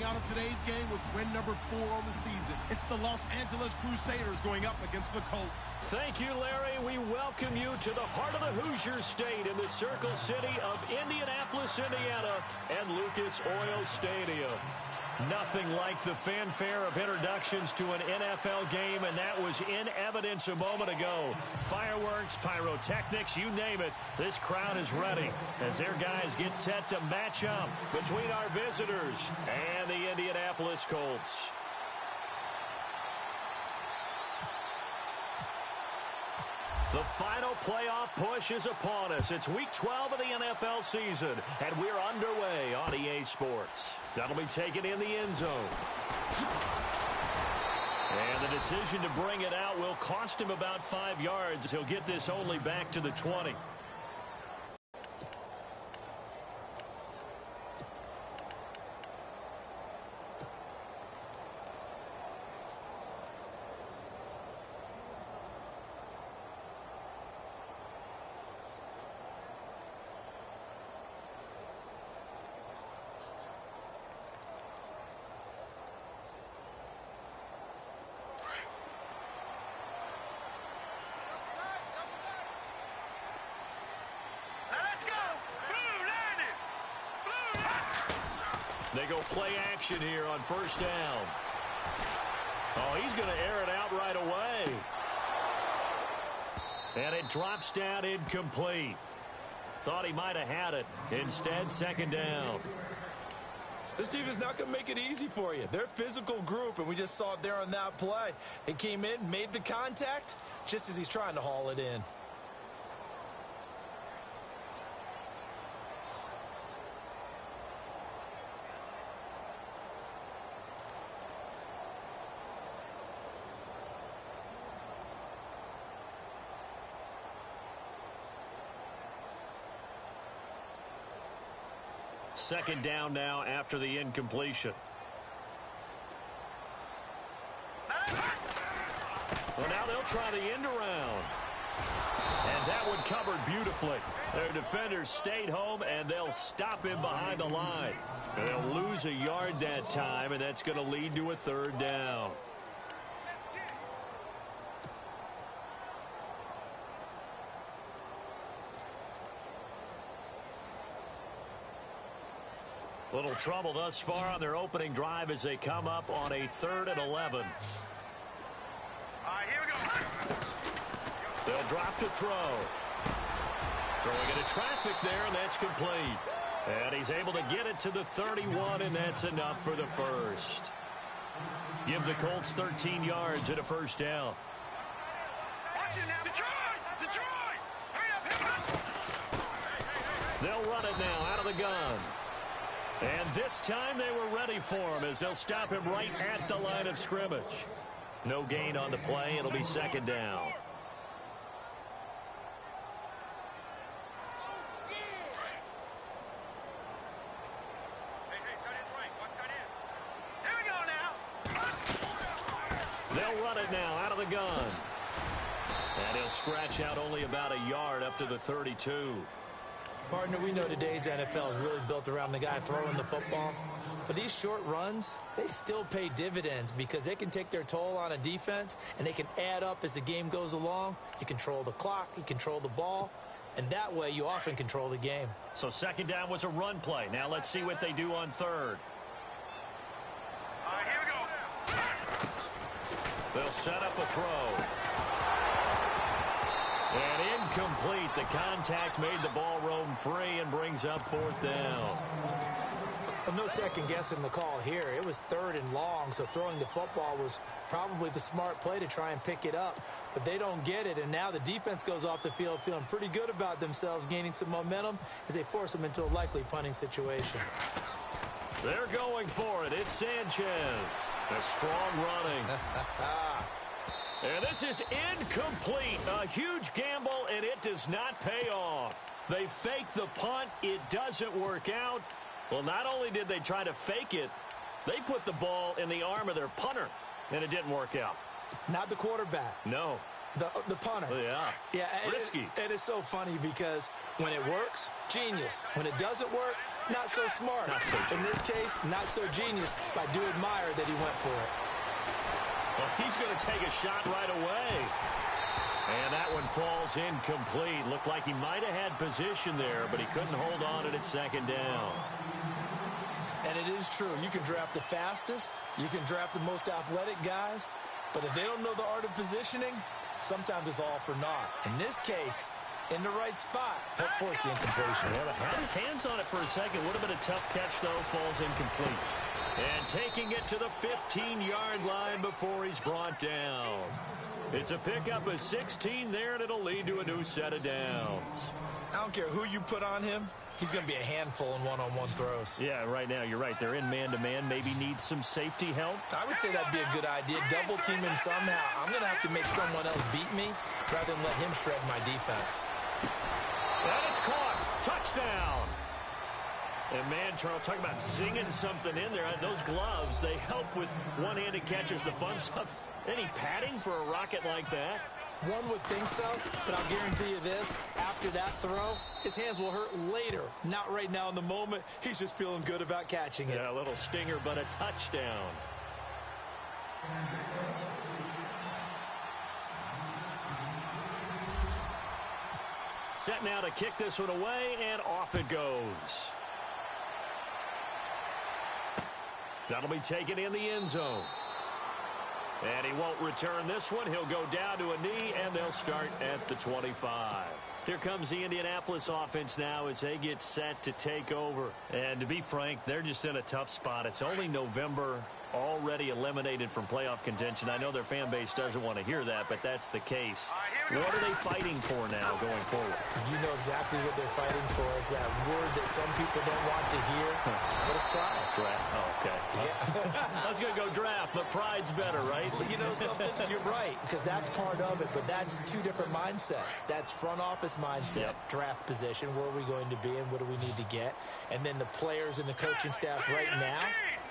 out of today's game with win number 4 on the season. It's the Los Angeles Crusaders going up against the Colts. Thank you, Larry. We welcome you to the heart of the Hoosier State in the Circle City of Indianapolis, Indiana, and Lucas Oil Stadium. Nothing like the fanfare of introductions to an NFL game, and that was in evidence a moment ago. Fireworks, pyrotechnics, you name it, this crowd is ready as their guys get set to match up between our visitors and the Indianapolis Colts. The final playoff push is upon us. It's Week 12 of the NFL season, and we're underway on EA Sports. That'll be taken in the end zone. And the decision to bring it out will cost him about 5 yards. He'll get this only back to the 20. They go play action here on first down. Oh, he's going to air it out right away. And it drops down incomplete. Thought he might have had it. Instead, second down. This team is not going to make it easy for you. They're a physical group, and we just saw it there on that play. He came in, made the contact, just as he's trying to haul it in. Second down now after the incompletion. Well, now they'll try the end around. And that one covered beautifully. Their defenders stayed home, and they'll stop him behind the line. And they'll lose a yard that time, and that's going to lead to a third down. Little trouble thus far on their opening drive as they come up on a 3rd and 11. All right, here we go. They'll drop to throw. Throwing into traffic there, and that's complete. And he's able to get it to the 31, and that's enough for the first. Give the Colts 13 yards and a first down. Watch it now, Detroit! Detroit! Hurry up, hurry up! They'll run it now out of the gun. And this time they were ready for him as they'll stop him right at the line of scrimmage. No gain on the play. It'll be second down. Here we go now. They'll run it now out of the gun. And he'll scratch out only about a yard up to the 32. Partner, we know today's NFL is really built around the guy throwing the football. But these short runs, they still pay dividends because they can take their toll on a defense, and they can add up as the game goes along. You control the clock, you control the ball, and that way you often control the game. So second down was a run play. Now let's see what they do on third. All right, here we go. They'll set up a throw. And incomplete. The contact made the ball roam free and brings up fourth down. Well, no second guessing the call here. It was 3rd and long, so throwing the football was probably the smart play to try and pick it up. But they don't get it, and now the defense goes off the field feeling pretty good about themselves, gaining some momentum as they force them into a likely punting situation. They're going for it. It's Sanchez. A strong running. And this is incomplete. A huge gamble, and it does not pay off. They fake the punt. It doesn't work out. Well, not only did they try to fake it, they put the ball in the arm of their punter, and it didn't work out. Not the quarterback. No. The punter. Yeah. And risky. And it's so funny because when it works, genius. When it doesn't work, not so smart. Not so in this case, not so genius, but I do admire that he went for it. Well, he's going to take a shot right away. And that one falls incomplete. Looked like he might have had position there, but he couldn't hold on at its second down. And it is true. You can draft the fastest. You can draft the most athletic guys. But if they don't know the art of positioning, sometimes it's all for naught. In this case, in the right spot, help force the incompletion. Well, had his hands on it for a second. Would have been a tough catch, though. Falls incomplete. And taking it to the 15-yard line before he's brought down. It's a pickup of 16 there, and it'll lead to a new set of downs. I don't care who you put on him. He's going to be a handful in one-on-one throws. Yeah, right now, you're right. They're in man-to-man. Maybe needs some safety help. I would say that'd be a good idea. Double team him somehow. I'm going to have to make someone else beat me rather than let him shred my defense. And it's caught. Touchdown. And, man, Charles, talk about zinging something in there. Those gloves, they help with one-handed catches, the fun stuff. Any padding for a rocket like that? One would think so, but I'll guarantee you this. After that throw, his hands will hurt later. Not right now in the moment. He's just feeling good about catching it. Yeah, a little stinger, but a touchdown. Set now to kick this one away, and off it goes. That'll be taken in the end zone. And he won't return this one. He'll go down to a knee, and they'll start at the 25. Here comes the Indianapolis offense now as they get set to take over. And to be frank, they're just in a tough spot. It's only November, already eliminated from playoff contention. I know their fan base doesn't want to hear that, but that's the case. What are they fighting for now going forward? You know exactly what they're fighting for. Is that word that some people don't want to hear. What is pride? Draft. Oh, okay. Yeah. I was going to go draft, but pride's better, right? You know something? You're right, because that's part of it, but that's two different mindsets. That's front office mindset, draft position, where are we going to be and what do we need to get? And then the players and the coaching staff right now,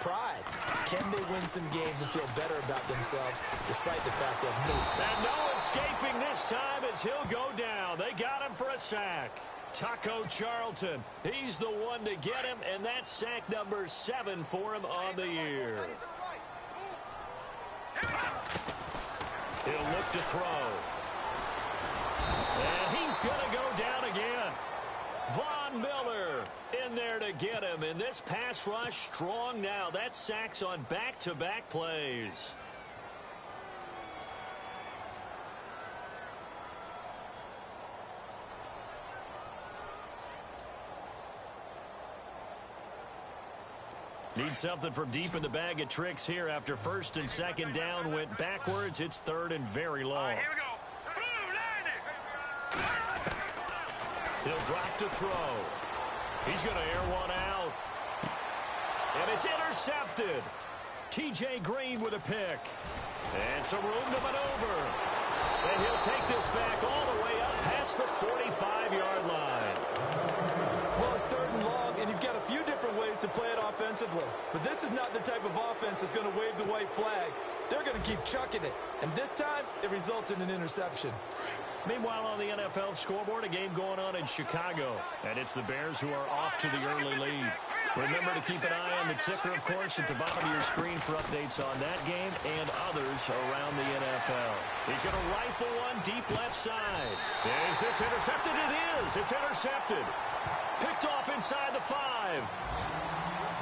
pride. Can they win some games and feel better about themselves despite the fact that And no escaping this time as he'll go down. They got him for a sack. Taco Charlton, he's the one to get him, and that's sack number 7 for him on the year. He'll look to throw. And he's going to go down again. Von Miller in there to get him. And this pass rush strong now. That's sacks on back-to-back plays. Need something from deep in the bag of tricks here after first and second down went backwards. It's third and very long. Here we go. Blue, line it. He'll drop to throw. He's going to air one out. And it's intercepted. T.J. Green with a pick. And some room to maneuver. And he'll take this back all the way up past the 45-yard line. well, it's third and long, and you've got a few different ways to play it offensively. But this is not the type of offense that's going to wave the white flag. They're going to keep chucking it. And this time, it results in an interception. Meanwhile, on the NFL scoreboard, a game going on in Chicago. And it's the Bears who are off to the early lead. Remember to keep an eye on the ticker, of course, at the bottom of your screen for updates on that game and others around the NFL. He's going to rifle one deep left side. Is this intercepted? It is. It's intercepted. Picked off inside the 5.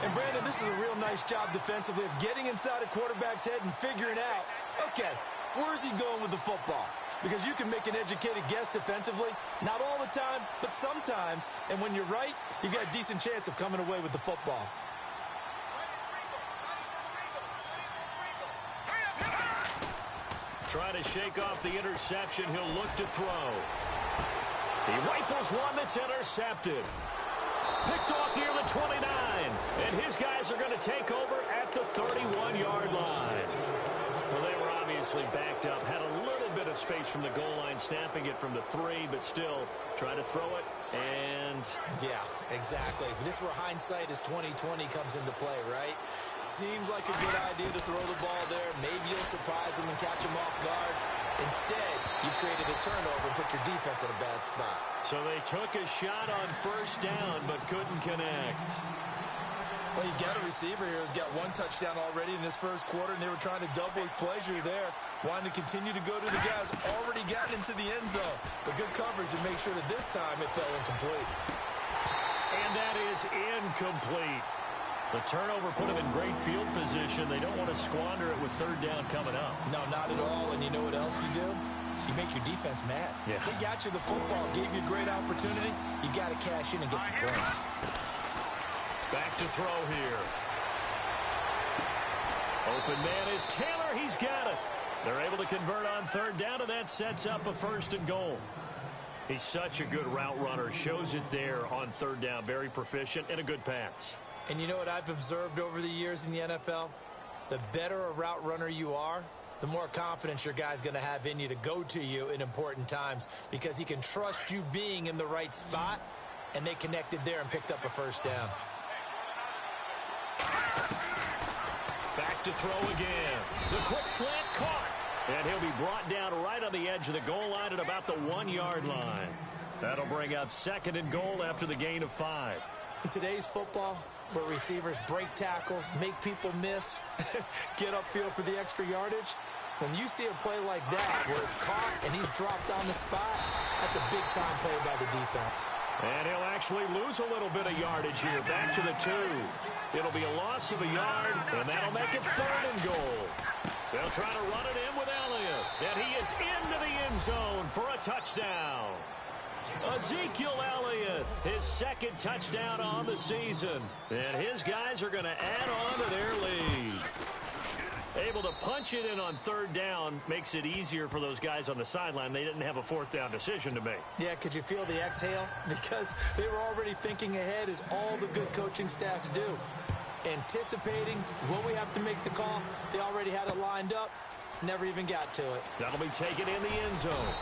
And, Brandon, this is a real nice job defensively of getting inside a quarterback's head and figuring out, okay, where's he going with the football? Because you can make an educated guess defensively. Not all the time, but sometimes. And when you're right, you've got a decent chance of coming away with the football. Trying to shake off the interception. He'll look to throw. He rifles one that's intercepted. Picked off near the 29. And his guys are going to take over at the 31-yard line. Well, they were obviously backed up. Had a little bit of space from the goal line, snapping it from the 3, but still try to throw it. And yeah, exactly. This is where hindsight is 20/20 comes into play, right? seems like a good idea to throw the ball there. Maybe you'll surprise him and catch him off guard. Instead, you've created a turnover and put your defense in a bad spot. So they took a shot on first down but couldn't connect. Well, you got a receiver here who's got one touchdown already in this first quarter, and they were trying to double his pleasure there, wanting to continue to go to the guys already gotten into the end zone. But good coverage to make sure that this time it fell incomplete. And that is incomplete. The turnover put them in great field position. They don't want to squander it with third down coming up. No, not at all. And you know what else you do? You make your defense mad. Yeah. They got you the football, gave you a great opportunity. You got to cash in and get some points. Back to throw here. Open man is Taylor. He's got it. They're able to convert on third down, and that sets up a 1st and goal. He's such a good route runner. Shows it there on third down. Very proficient and a good pass. And you know what I've observed over the years in the NFL? The better a route runner you are, the more confidence your guy's going to have in you to go to you in important times because he can trust you being in the right spot, and they connected there and picked up a 1st down. Back to throw again. The quick slant caught. And he'll be brought down right on the edge of the goal line at about the 1-yard line. That'll bring up 2nd and goal after the gain of 5. In today's football, where receivers break tackles, make people miss, get upfield for the extra yardage, when you see a play like that where it's caught and he's dropped on the spot, that's a big-time play by the defense. And he'll actually lose a little bit of yardage here. Back to the 2. It'll be a loss of a yard, and that'll make it 3rd and goal. They'll try to run it in with Elliott, and he is into the end zone for a touchdown. Ezekiel Elliott, his 2nd touchdown on the season, and his guys are going to add on to their lead. Able to punch it in on third down makes it easier for those guys on the sideline. They didn't have a 4th down decision to make. Yeah, could you feel the exhale? Because they were already thinking ahead, as all the good coaching staffs do. Anticipating what we have to make the call. They already had it lined up. Never even got to it. That'll be taken in the end zone.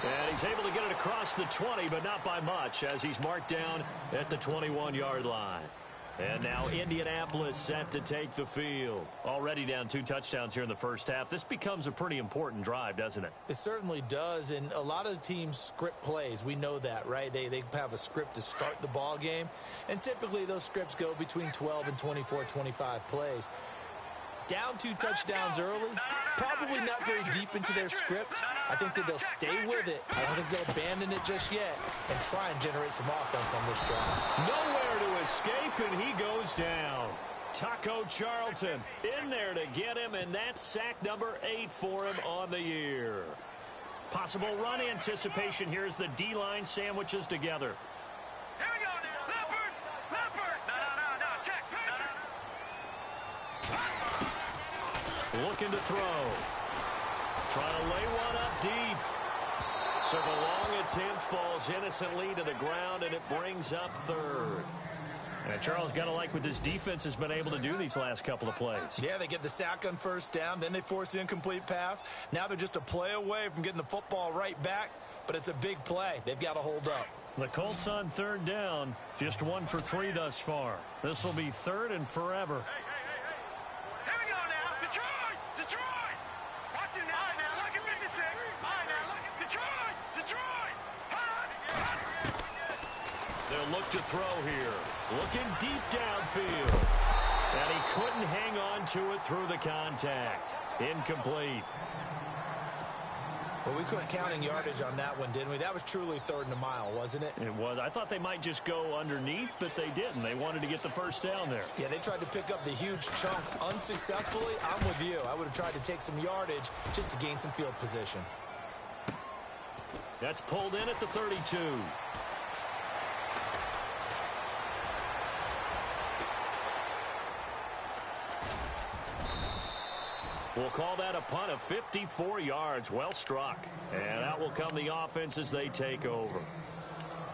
And he's able to get it across the 20, but not by much, as he's marked down at the 21-yard line. And now Indianapolis set to take the field. Already down 2 touchdowns here in the first half. This becomes a pretty important drive, doesn't it? It certainly does, and a lot of the teams script plays. We know that, right? They have a script to start the ball game, and typically those scripts go between 12 and 24, 25 plays. Down 2 touchdowns early, probably not very deep into their script. I think that they'll stay with it. I don't think they'll abandon it just yet and try and generate some offense on this drive. Nowhere to escape, and he goes down. Taco Charlton in there to get him, and that's sack number 8 for him on the year. Possible run anticipation here as the D-line sandwiches together. Here we go now. Leopard. No. Check. Looking to throw. Trying to lay one up deep. So the long attempt falls innocently to the ground, and it brings up 3rd. And Charles, got to like what this defense has been able to do these last couple of plays. Yeah, they get the sack on 1st down, then they force the incomplete pass. Now they're just a play away from getting the football right back, but it's a big play. They've got to hold up. The Colts on 3rd down, just 1 for 3 thus far. This will be 3rd and forever. Here we go now. Detroit. Watch it now. Look at 56. All right, now. Look at Detroit. They'll look to throw here. Looking deep downfield. And he couldn't hang on to it through the contact. Incomplete. Well, we couldn't counting yardage on that one, didn't we? That was truly 3rd and a mile, wasn't it? It was. I thought they might just go underneath, but they didn't. They wanted to get the 1st down there. Yeah, they tried to pick up the huge chunk unsuccessfully. I'm with you. I would have tried to take some yardage just to gain some field position. That's pulled in at the 32. We'll call that a punt of 54 yards. Well struck. And that will come the offense as they take over.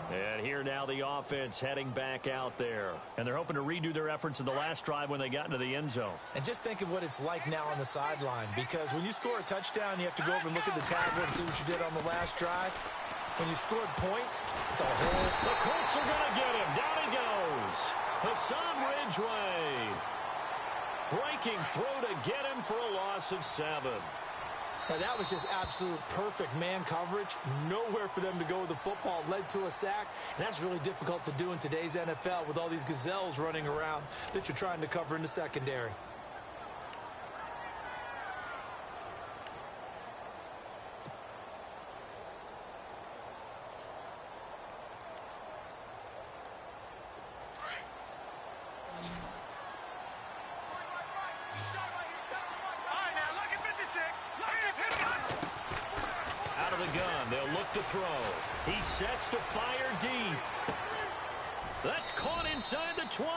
And here now the offense heading back out there. And they're hoping to redo their efforts in the last drive when they got into the end zone. And just think of what it's like now on the sideline. Because when you score a touchdown, you have to go over and look at the tablet and see what you did on the last drive. When you scored points, it's a whole... The Colts are going to get him. Down he goes. Hassan Ridgeway. Breaking through to get him for a loss of 7. Now, that was just absolute perfect man coverage. Nowhere for them to go with the football. Led to a sack, and that's really difficult to do in today's NFL with all these gazelles running around that you're trying to cover in the secondary. They'll look to throw. He sets to fire deep. That's caught inside the 20.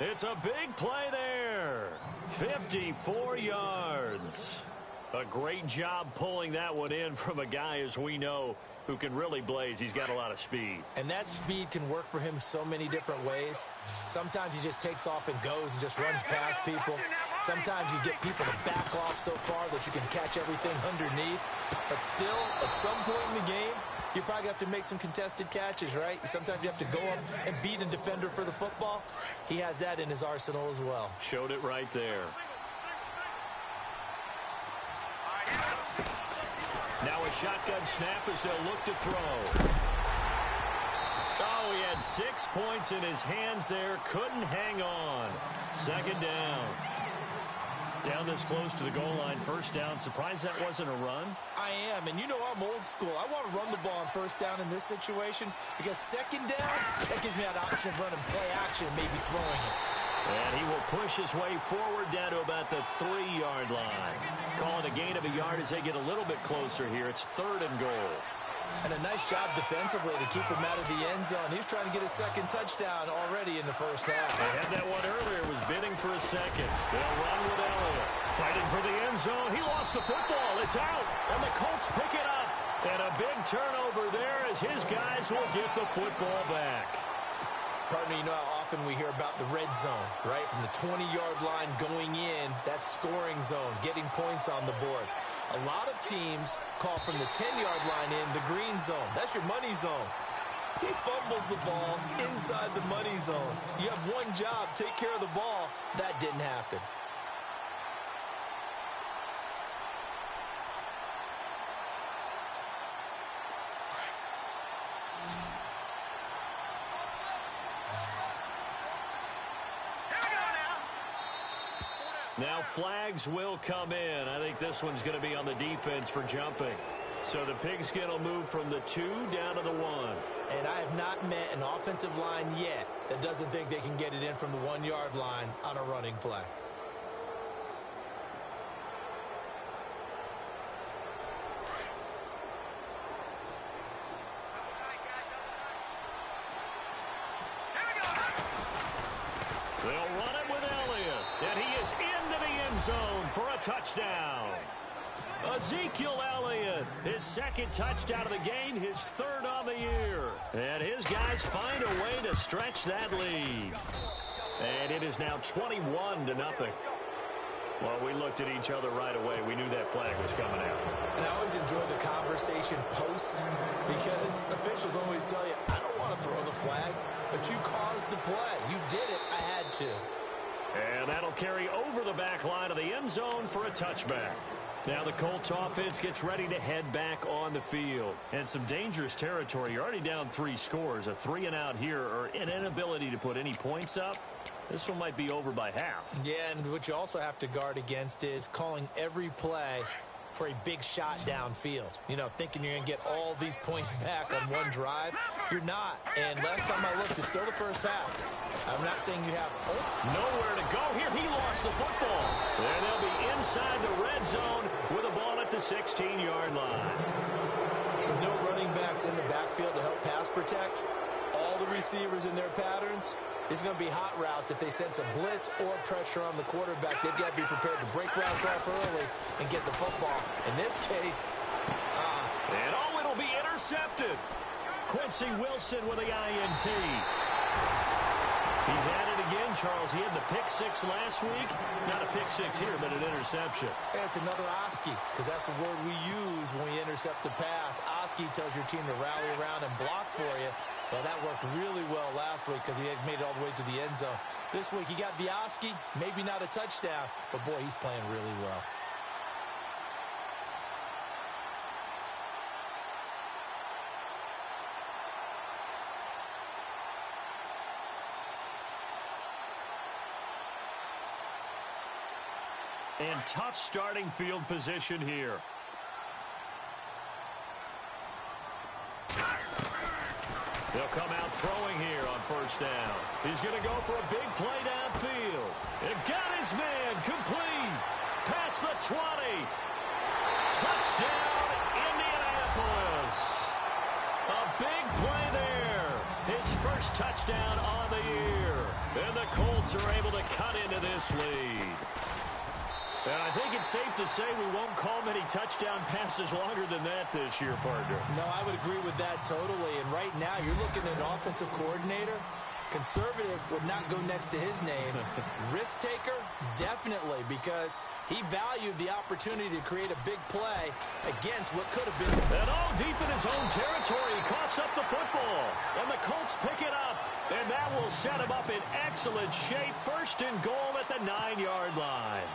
It's a big play there. 54 yards. A great job pulling that one in from a guy, as we know, who can really blaze. He's got a lot of speed. And that speed can work for him so many different ways. Sometimes he just takes off and goes and just runs past people. Sometimes you get people to back off so far that you can catch everything underneath. But still, at some point in the game, you probably have to make some contested catches, right? Sometimes you have to go up and beat a defender for the football. He has that in his arsenal as well. Showed it right there. Now a shotgun snap as they'll look to throw. Oh, he had 6 points in his hands there. Couldn't hang on. Second down. Down this close to the goal line. First down. Surprised that wasn't a run? I am, and you know I'm old school. I want to run the ball on first down in this situation because second down, that gives me that option of running play action and maybe throwing it. And he will push his way forward down to about the 3-yard line. Calling a gain of a yard as they get a little bit closer here. It's 3rd and goal. And a nice job defensively to keep him out of the end zone. He's trying to get his second touchdown already in the first half. They had that one earlier. Was bidding for a second. They'll run with Elliott. Fighting for the end zone. He lost the football. It's out. And the Colts pick it up. And a big turnover there as his guys will get the football back. Partner, you know how often we hear about the red zone, right? From the 20-yard line going in, that scoring zone, getting points on the board. A lot of teams call from the 10-yard line in the green zone. That's your money zone. He fumbles the ball inside the money zone. You have one job, take care of the ball. That didn't happen. Now flags will come in. I think this one's going to be on the defense for jumping. So the pigskin will move from the 2 down to the 1. And I have not met an offensive line yet that doesn't think they can get it in from the 1-yard line on a running play. They'll run it with Elliott, and he is into the end zone for a touchdown. Ezekiel Elliott, his 2nd touchdown of the game, his 3rd on the year. And his guys find a way to stretch that lead. And it is now 21-0. Well, we looked at each other right away. We knew that flag was coming out. And I always enjoy the conversation post because officials always tell you, I don't want to throw the flag, but you caused the play. You did it. I had to. And that'll carry over the back line of the end zone for a touchback. Now the Colts offense gets ready to head back on the field. And some dangerous territory. You're already down 3 scores. A 3-and-out here or an inability to put any points up. This one might be over by half. Yeah, and what you also have to guard against is calling every play for a big shot downfield. You know, thinking you're going to get all these points back on one drive. You're not. And last time I looked, it's still the first half. I'm not saying you have nowhere to go here. He lost the football. And they'll be inside the red zone with a ball at the 16-yard line. With no running backs in the backfield to help pass protect, all the receivers in their patterns, it's going to be hot routes if they sense a blitz or pressure on the quarterback. They've got to be prepared to break routes off early and get the football. In this case, and it'll be intercepted. Quincy Wilson with the INT. He's at it again, Charles. He had the pick 6 last week. Not a pick 6 here, but an interception. Yeah, it's another Oski, because that's the word we use when we intercept the pass. Oski tells your team to rally around and block for you. Well, that worked really well last week because he had made it all the way to the end zone. This week he got Bioski, maybe not a touchdown, but boy, he's playing really well. And tough starting field position here. They'll come out throwing here on first down. He's going to go for a big play downfield. And got his man complete. Past the 20. Touchdown, Indianapolis. A big play there. His first touchdown on the year. And the Colts are able to cut into this lead. And I think it's safe to say we won't call many touchdown passes longer than that this year, partner. No, I would agree with that totally. And right now, you're looking at an offensive coordinator. Conservative would not go next to his name. Risk taker, definitely, because he valued the opportunity to create a big play against what could have been. And all deep in his own territory, he coughs up the football. And the Colts pick it up. And that will set him up in excellent shape. First and goal at the 9-yard line.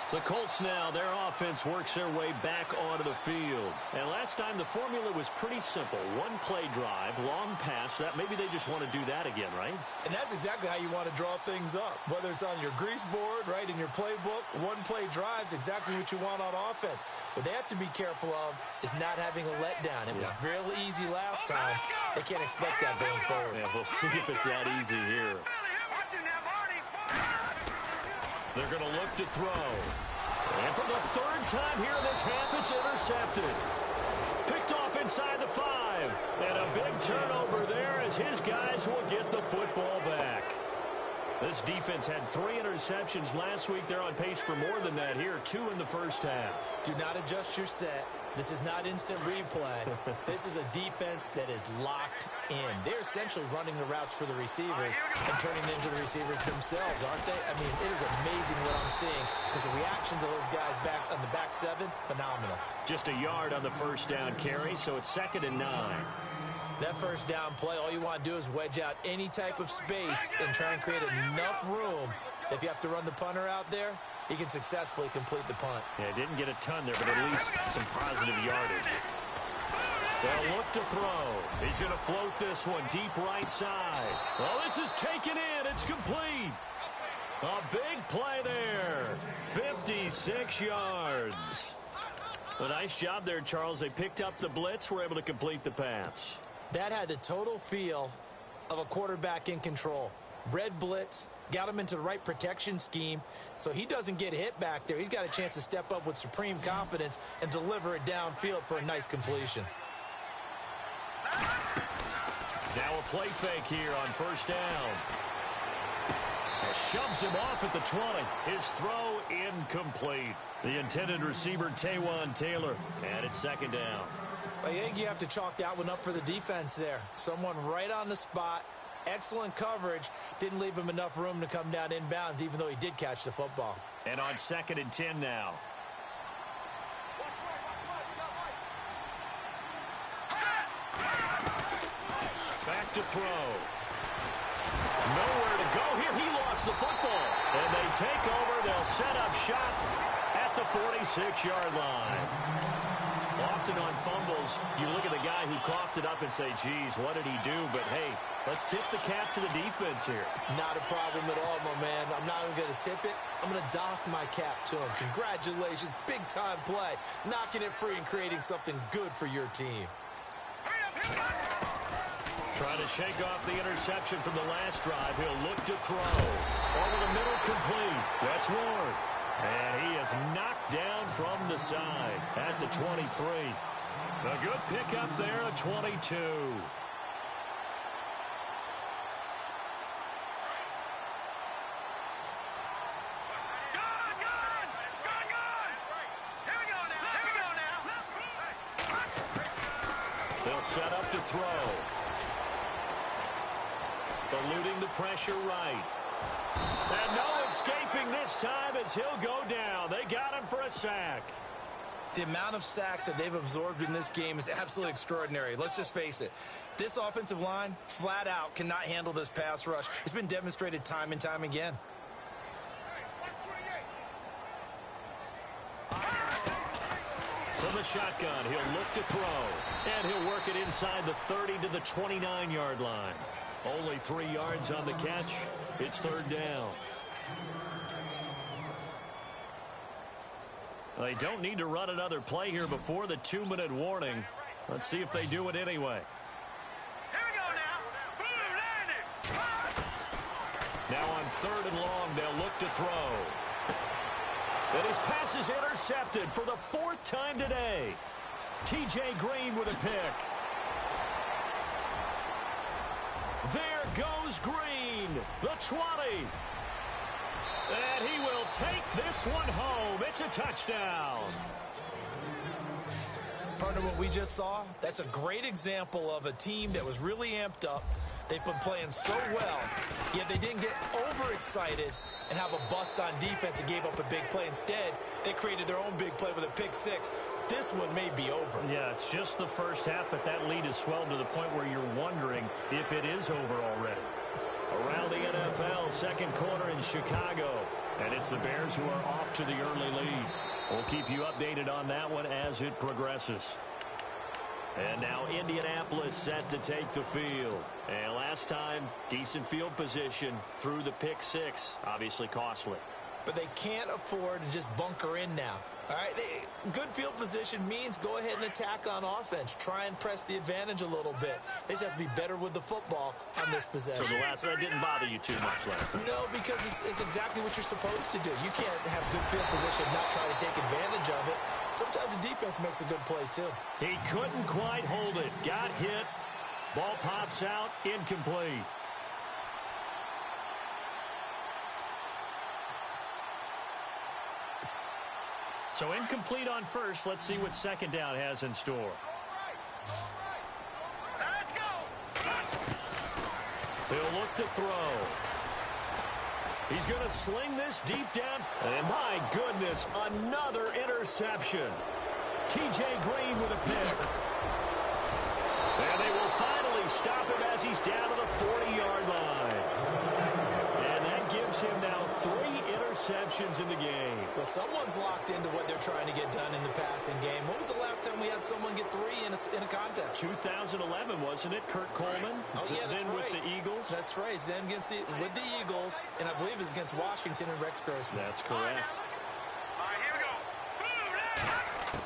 The Colts now, their offense works their way back onto the field. And last time the formula was pretty simple. One play drive, long pass. That maybe they just want to do that again, right? And that's exactly how you want to draw things up. Whether it's on your grease board, right, in your playbook, one play drive's exactly what you want on offense. What they have to be careful of is not having a letdown. It was fairly easy last time. They can't expect that going forward. Yeah, we'll see if it's that easy here. They're going to look to throw. And for the third time here in this half, it's intercepted. Picked off inside the 5. And a big turnover there as his guys will get the football back. This defense had 3 interceptions last week. They're on pace for more than that here. 2 in the first half. Do not adjust your set. This is not instant replay. This is a defense that is locked in. They're essentially running the routes for the receivers and turning them into the receivers themselves, aren't they? I mean, it is amazing what I'm seeing because the reactions of those guys back on the back 7, phenomenal. Just a yard on the first down carry, so it's 2nd and 9. That first down play, all you want to do is wedge out any type of space and try and create enough room. If you have to run the punter out there, he can successfully complete the punt. Yeah, didn't get a ton there, but at least some positive yardage. They'll look to throw. He's going to float this one deep right side. Well, this is taken in. It's complete. A big play there. 56 yards. A nice job there, Charles. They picked up the blitz, were able to complete the pass. That had the total feel of a quarterback in control. Red blitz, got him into the right protection scheme, so he doesn't get hit back there. He's got a chance to step up with supreme confidence and deliver it downfield for a nice completion. Now a play fake here on first down. And shoves him off at the 20. His throw incomplete. The intended receiver, Taywan Taylor, and it's 2nd down. I think you have to chalk that one up for the defense there. Someone right on the spot. Excellent coverage. Didn't leave him enough room to come down inbounds, even though he did catch the football. And on 2nd and 10 now. Back to throw. Nowhere to go here. He lost the football. And they take over. They'll set up shop at the 46-yard line. Often on fumbles, you look at the guy who coughed it up and say, geez, what did he do? But, hey, let's tip the cap to the defense here. Not a problem at all, my man. I'm not even going to tip it. I'm going to doff my cap to him. Congratulations. Big-time play. Knocking it free and creating something good for your team. Trying to shake off the interception from the last drive. He'll look to throw. Over the middle, complete. That's Ward. And he is knocked down from the side at the 23. A good pickup there at 22. They'll set up to throw. Eluding the pressure right. And no escaping this time as he'll go down. They got him for a sack. The amount of sacks that they've absorbed in this game is absolutely extraordinary. Let's just face it. This offensive line, flat out, cannot handle this pass rush. It's been demonstrated time and time again. From the shotgun, he'll look to throw. And he'll work it inside the 30 to the 29-yard line. Only 3 yards on the catch. It's third down. They don't need to run another play here before the 2-minute warning. Let's see if they do it anyway. Here we go now. Boom, landed. Now on 3rd and long, they'll look to throw. And his pass is intercepted for the 4th time today. T.J. Green with a pick. There goes Green, the 20. And he will take this one home. It's a touchdown. Partner, what we just saw, that's a great example of a team that was really amped up. They've been playing so well, yet they didn't get overexcited and have a bust on defense and gave up a big play. Instead, they created their own big play with a pick six. This one may be over. Yeah, it's just the first half, but that lead has swelled to the point where you're wondering if it is over already. Around the NFL, second quarter in Chicago. And it's the Bears who are off to the early lead. We'll keep you updated on that one as it progresses. And now Indianapolis set to take the field. And last time, decent field position through the pick six. Obviously costly. But they can't afford to just bunker in now. All right, good field position means go ahead and attack on offense. Try and press the advantage a little bit. They just have to be better with the football on this possession. So that didn't bother you too much last time? No, because it's exactly what you're supposed to do. You can't have good field position and not try to take advantage of it. Sometimes the defense makes a good play, too. He couldn't quite hold it. Got hit. Ball pops out. Incomplete. So incomplete on first. Let's see what second down has in store. Let's go. He'll look to throw. He's going to sling this deep down. And my goodness, another interception. T.J. Green with a pick. And they will finally stop him as he's down to the 40-yard line. And that gives him now 3 interceptions in the game. Well, someone's locked into what they're trying to get done in the passing game. When was the last time we had someone get 3 in a contest? 2011, wasn't it? Kurt Coleman. Oh, yeah, that's then right. with the Eagles. That's right. Then with the Eagles, and I believe it's against Washington and Rex Grossman. That's correct. All right, here we go. Boom, landed.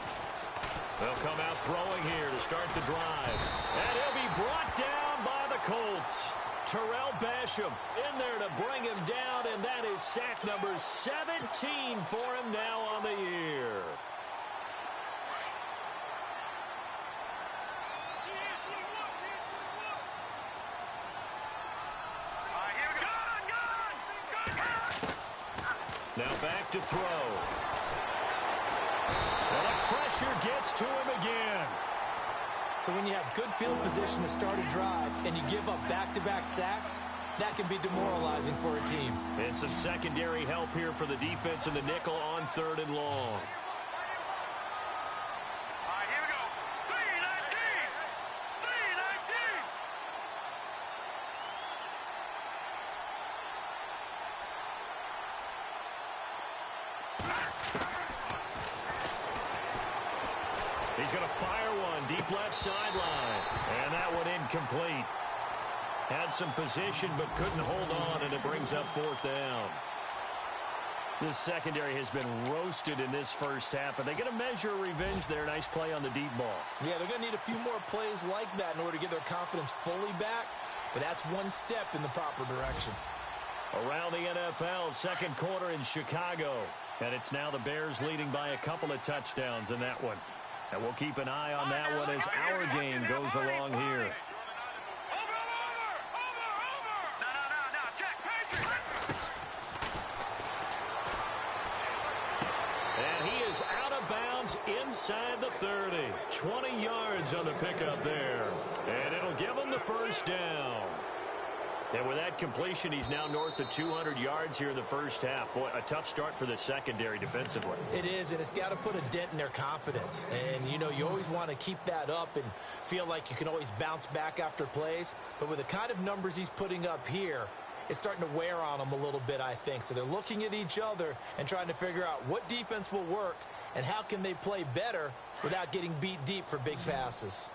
They'll come out throwing here to start the drive. And he'll be brought down by the Colts. Terrell Basham in there to bring him down, and that is sack number 17 for him now on the year. All right, here we go. Gun. Now back to throw. And the pressure gets to him again. So when you have good field position to start a drive and you give up back-to-back sacks, that can be demoralizing for a team. And some secondary help here for the defense in the nickel on 3rd and long. All right, here we go. 3-19. 3-19. He's going to fire one deep left sideline. And that one incomplete. Had some position but couldn't hold on, and it brings up 4th down. This secondary has been roasted in this first half, but they're going to measure revenge there. Nice play on the deep ball. Yeah, they're going to need a few more plays like that in order to get their confidence fully back, but that's one step in the proper direction. Around the NFL, second quarter in Chicago. And it's now the Bears leading by a couple of touchdowns in that one. And we'll keep an eye on that one as our game goes along here. No, check, Patriot. And he is out of bounds inside the 30. 20 yards on the pickup there. And it'll give him the first down. And with that completion, he's now north of 200 yards here in the first half. Boy, a tough start for the secondary defensively. It is, and it's got to put a dent in their confidence. And, you know, you always want to keep that up and feel like you can always bounce back after plays. But with the kind of numbers he's putting up here, it's starting to wear on them a little bit, I think. So they're looking at each other and trying to figure out what defense will work and how can they play better without getting beat deep for big passes.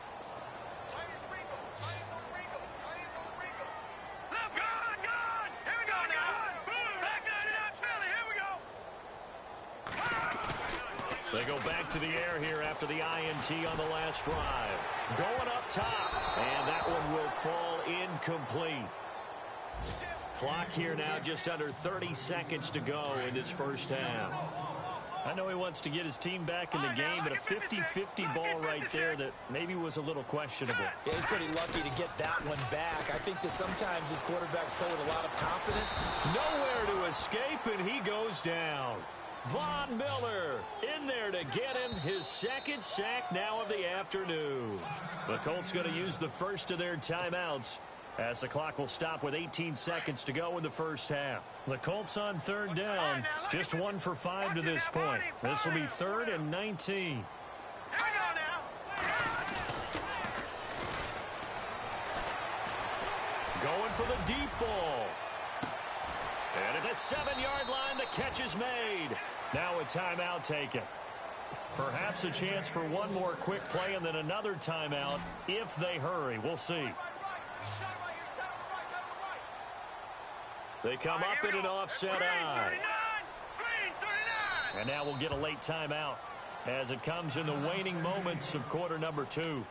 They go back to the air here after the INT on the last drive. Going up top, and that one will fall incomplete. Clock here now just under 30 seconds to go in this first half. I know he wants to get his team back in the game, but a 50-50 ball right there that maybe was a little questionable. Yeah, he's pretty lucky to get that one back. I think that sometimes his quarterbacks play with a lot of confidence. Nowhere to escape, and he goes down. Von Miller in there to get him his second sack now of the afternoon. The Colts going to use the first of their timeouts as the clock will stop with 18 seconds to go in the first half. The Colts on third down, just 1 for 5 to this point. This will be 3rd and 19. Going for the deep ball. And at the 7-yard line, the catch is made. Now a timeout taken. Perhaps a chance for one more quick play and then another timeout if they hurry. We'll see. They come up in an offset eye. And now we'll get a late timeout as it comes in the waning moments of quarter number 2.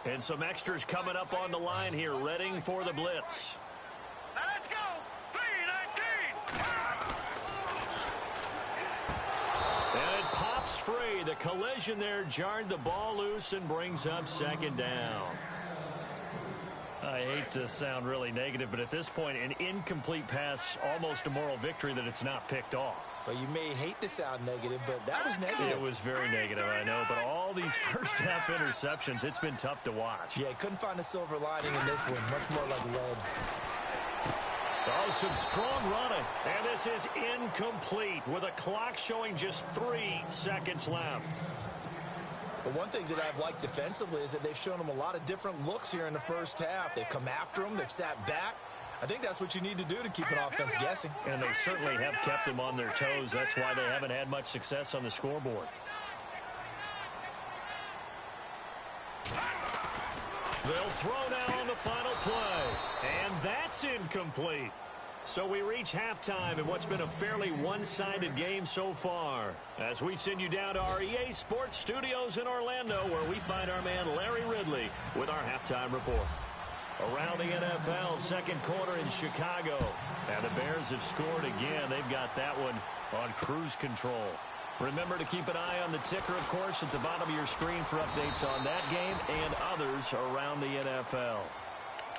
And some extras coming up on the line here, readying for the blitz. Now let's go. 3-19. And it pops free. The collision there jarred the ball loose and brings up second down. I hate to sound really negative, but at this point, an incomplete pass, almost a moral victory that it's not picked off. Well, you may hate to sound negative, but that was negative. It was very negative, I know, but all these first-half interceptions, it's been tough to watch. Yeah, couldn't find a silver lining in this one. Much more like lead. Oh, some strong running. And this is incomplete with a clock showing just 3 seconds left. But one thing that I've liked defensively is that they've shown them a lot of different looks here in the first half. They've come after them. They've sat back. I think that's what you need to do to keep an offense guessing. And they certainly have kept them on their toes. That's why they haven't had much success on the scoreboard. They'll throw now on the final play. And that's incomplete. So we reach halftime in what's been a fairly one-sided game so far. As we send you down to our EA Sports Studios in Orlando, where we find our man Larry Ridley with our halftime report. Around the NFL, second quarter in Chicago. And the Bears have scored again. They've got that one on cruise control. Remember to keep an eye on the ticker, of course, at the bottom of your screen for updates on that game and others around the NFL.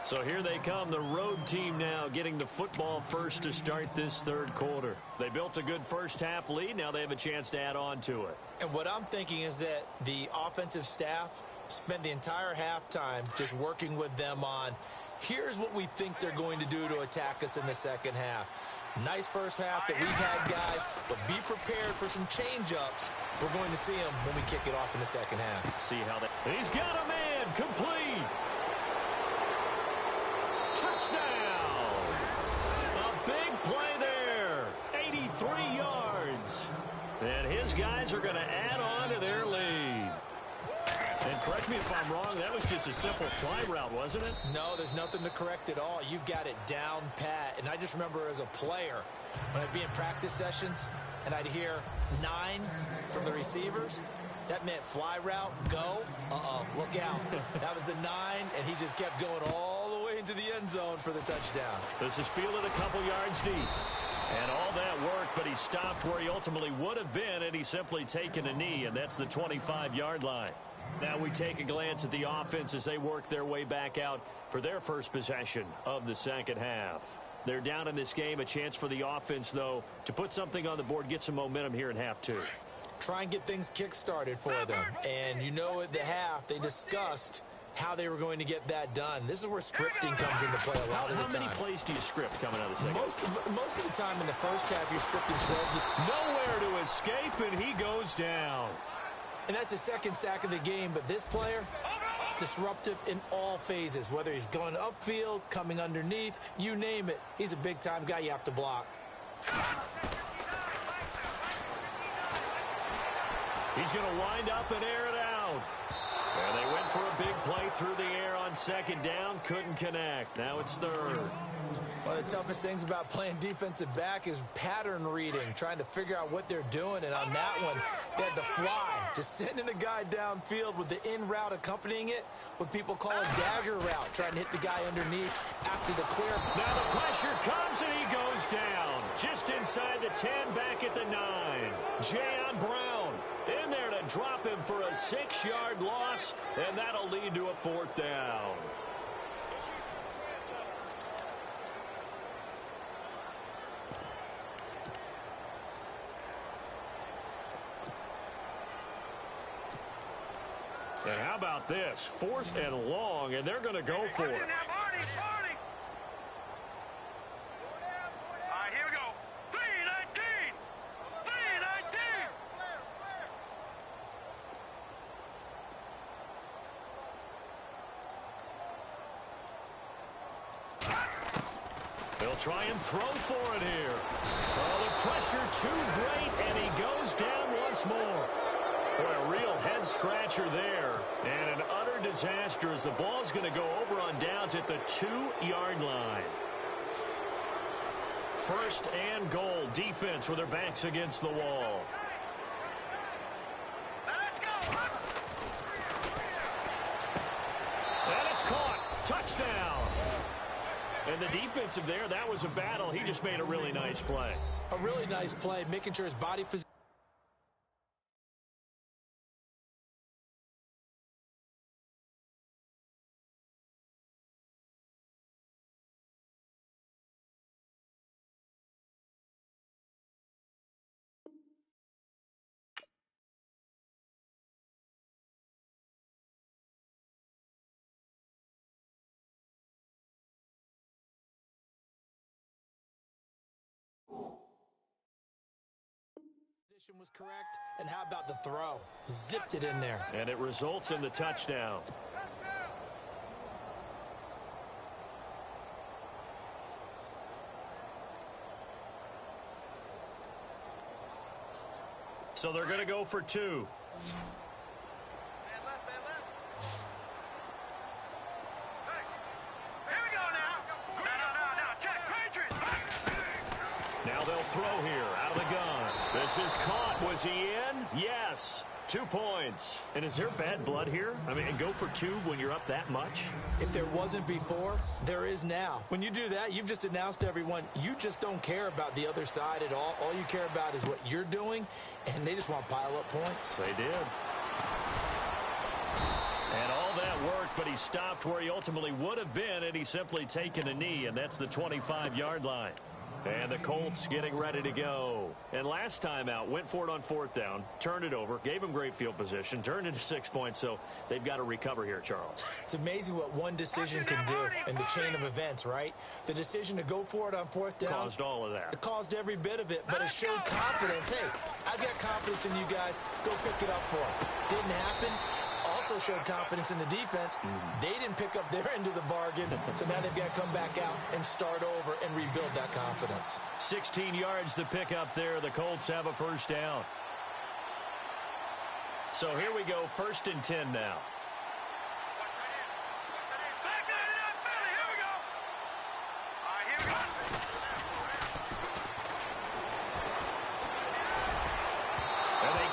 So here they come, the road team now getting the football first to start this third quarter. They built a good first half lead. Now they have a chance to add on to it. And what I'm thinking is that the offensive staff spent the entire halftime just working with them on, here's what we think they're going to do to attack us in the second half. Nice first half that we've had, guys, but be prepared for some change-ups. We're going to see them when we kick it off in the second half. See how that... He's got a man, complete. Touchdown! A big play there. 83 yards. And his guys are going to add on to their lead. And correct me if I'm wrong, that was just a simple fly route, wasn't it? No, there's nothing to correct at all. You've got it down pat. And I just remember as a player, when I'd be in practice sessions and I'd hear 9 from the receivers, that meant fly route, go, look out. That was the 9, and he just kept going all the way into the end zone for the touchdown. This is fielded a couple yards deep. And all that worked, but he stopped where he ultimately would have been, and he's simply taken a knee, and that's the 25-yard line. Now we take a glance at the offense as they work their way back out for their first possession of the second half. They're down in this game. A chance for the offense, though, to put something on the board, get some momentum here in half two. Try and get things kick-started for them. And you know at the half, they discussed how they were going to get that done. This is where scripting comes into play a lot of the time. How many plays do you script coming out of the second? Most of the time in the first half, you're scripting 12. Nowhere to escape, and he goes down. And that's the second sack of the game, but this player, disruptive in all phases, whether he's going upfield, coming underneath, you name it. He's a big-time guy you have to block. He's going to wind up and air it out. And they went for a big play through the air on second down. Couldn't connect. Now it's third. One of the toughest things about playing defensive back is pattern reading, trying to figure out what they're doing. And on that one, they had the fly, just sending a guy downfield with the in route accompanying it, what people call a dagger route, trying to hit the guy underneath after the clear. Now the pressure comes and he goes down. Just inside the 10, back at the 9. Jayon Brown in there to drop him for a 6-yard loss, and that'll lead to a 4th down. And how about this? 4th and long, and they're going to go for it. All right, here we go. 3-19. 3-19. They'll try and throw for it here. Oh, the pressure too great, and he goes down once more. Boy, a real head-scratcher there. And an utter disaster as the ball's going to go over on downs at the 2-yard line. 1st and goal. Defense with their backs against the wall. Let's go. And it's caught. Touchdown. And the defensive there, that was a battle. He just made a really nice play. A really nice play, making sure his body position. Was correct, and how about the throw? Zipped it in there. And it results in the touchdown. So they're going to go for 2. Now they'll throw here out of the gun. This is caught. Was he in? Yes. 2 points. And is there bad blood here? I mean, go for 2 when you're up that much? If there wasn't before, there is now. When you do that, you've just announced to everyone, you just don't care about the other side at all. All you care about is what you're doing, and they just want to pile up points. They did. And all that worked, but he stopped where he ultimately would have been, and he's simply taken a knee, and that's the 25-yard line. And the Colts getting ready to go. And last time out, went for it on 4th down, turned it over, gave him great field position, turned it to 6 points, so they've got to recover here, Charles. It's amazing what one decision can do in the chain of events, right? The decision to go for it on 4th down. Caused all of that. It caused every bit of it, but it showed confidence. Hey, I've got confidence in you guys. Go pick it up for them. Didn't happen. Also showed confidence in the defense. They didn't pick up their end of the bargain, so now they've got to come back out and start over and rebuild that confidence. 16 yards to pick up there. The Colts have a 1st down. So here we go, 1st and 10 now.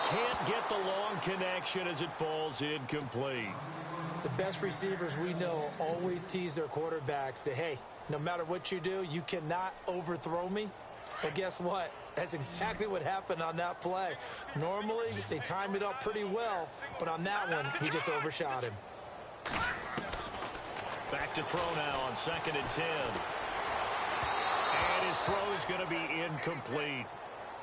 Can't get the long connection as it falls incomplete. The best receivers we know always tease their quarterbacks that, hey, no matter what you do, you cannot overthrow me. But guess what? That's exactly what happened on that play. Normally, they time it up pretty well, but on that one, he just overshot him. Back to throw now on 2nd and 10. his throw is going to be incomplete.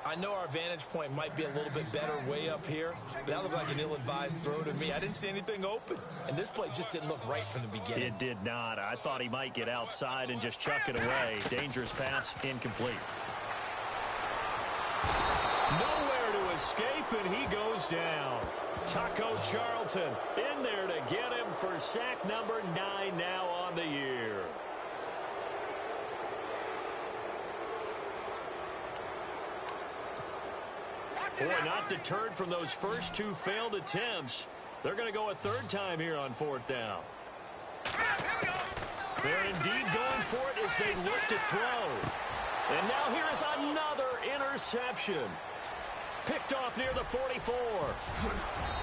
I know our vantage point might be a little bit better way up here, but that looked like an ill-advised throw to me. I didn't see anything open, and this play just didn't look right from the beginning. It did not. I thought he might get outside and just chuck it away. Dangerous pass, incomplete. Nowhere to escape, and he goes down. Taco Charlton in there to get him for sack number 9 now on the year. Boy, not deterred from those first 2 failed attempts. They're going to go a 3rd time here on 4th down. They're indeed going for it as they look to throw. And now here is another interception. Picked off near the 44.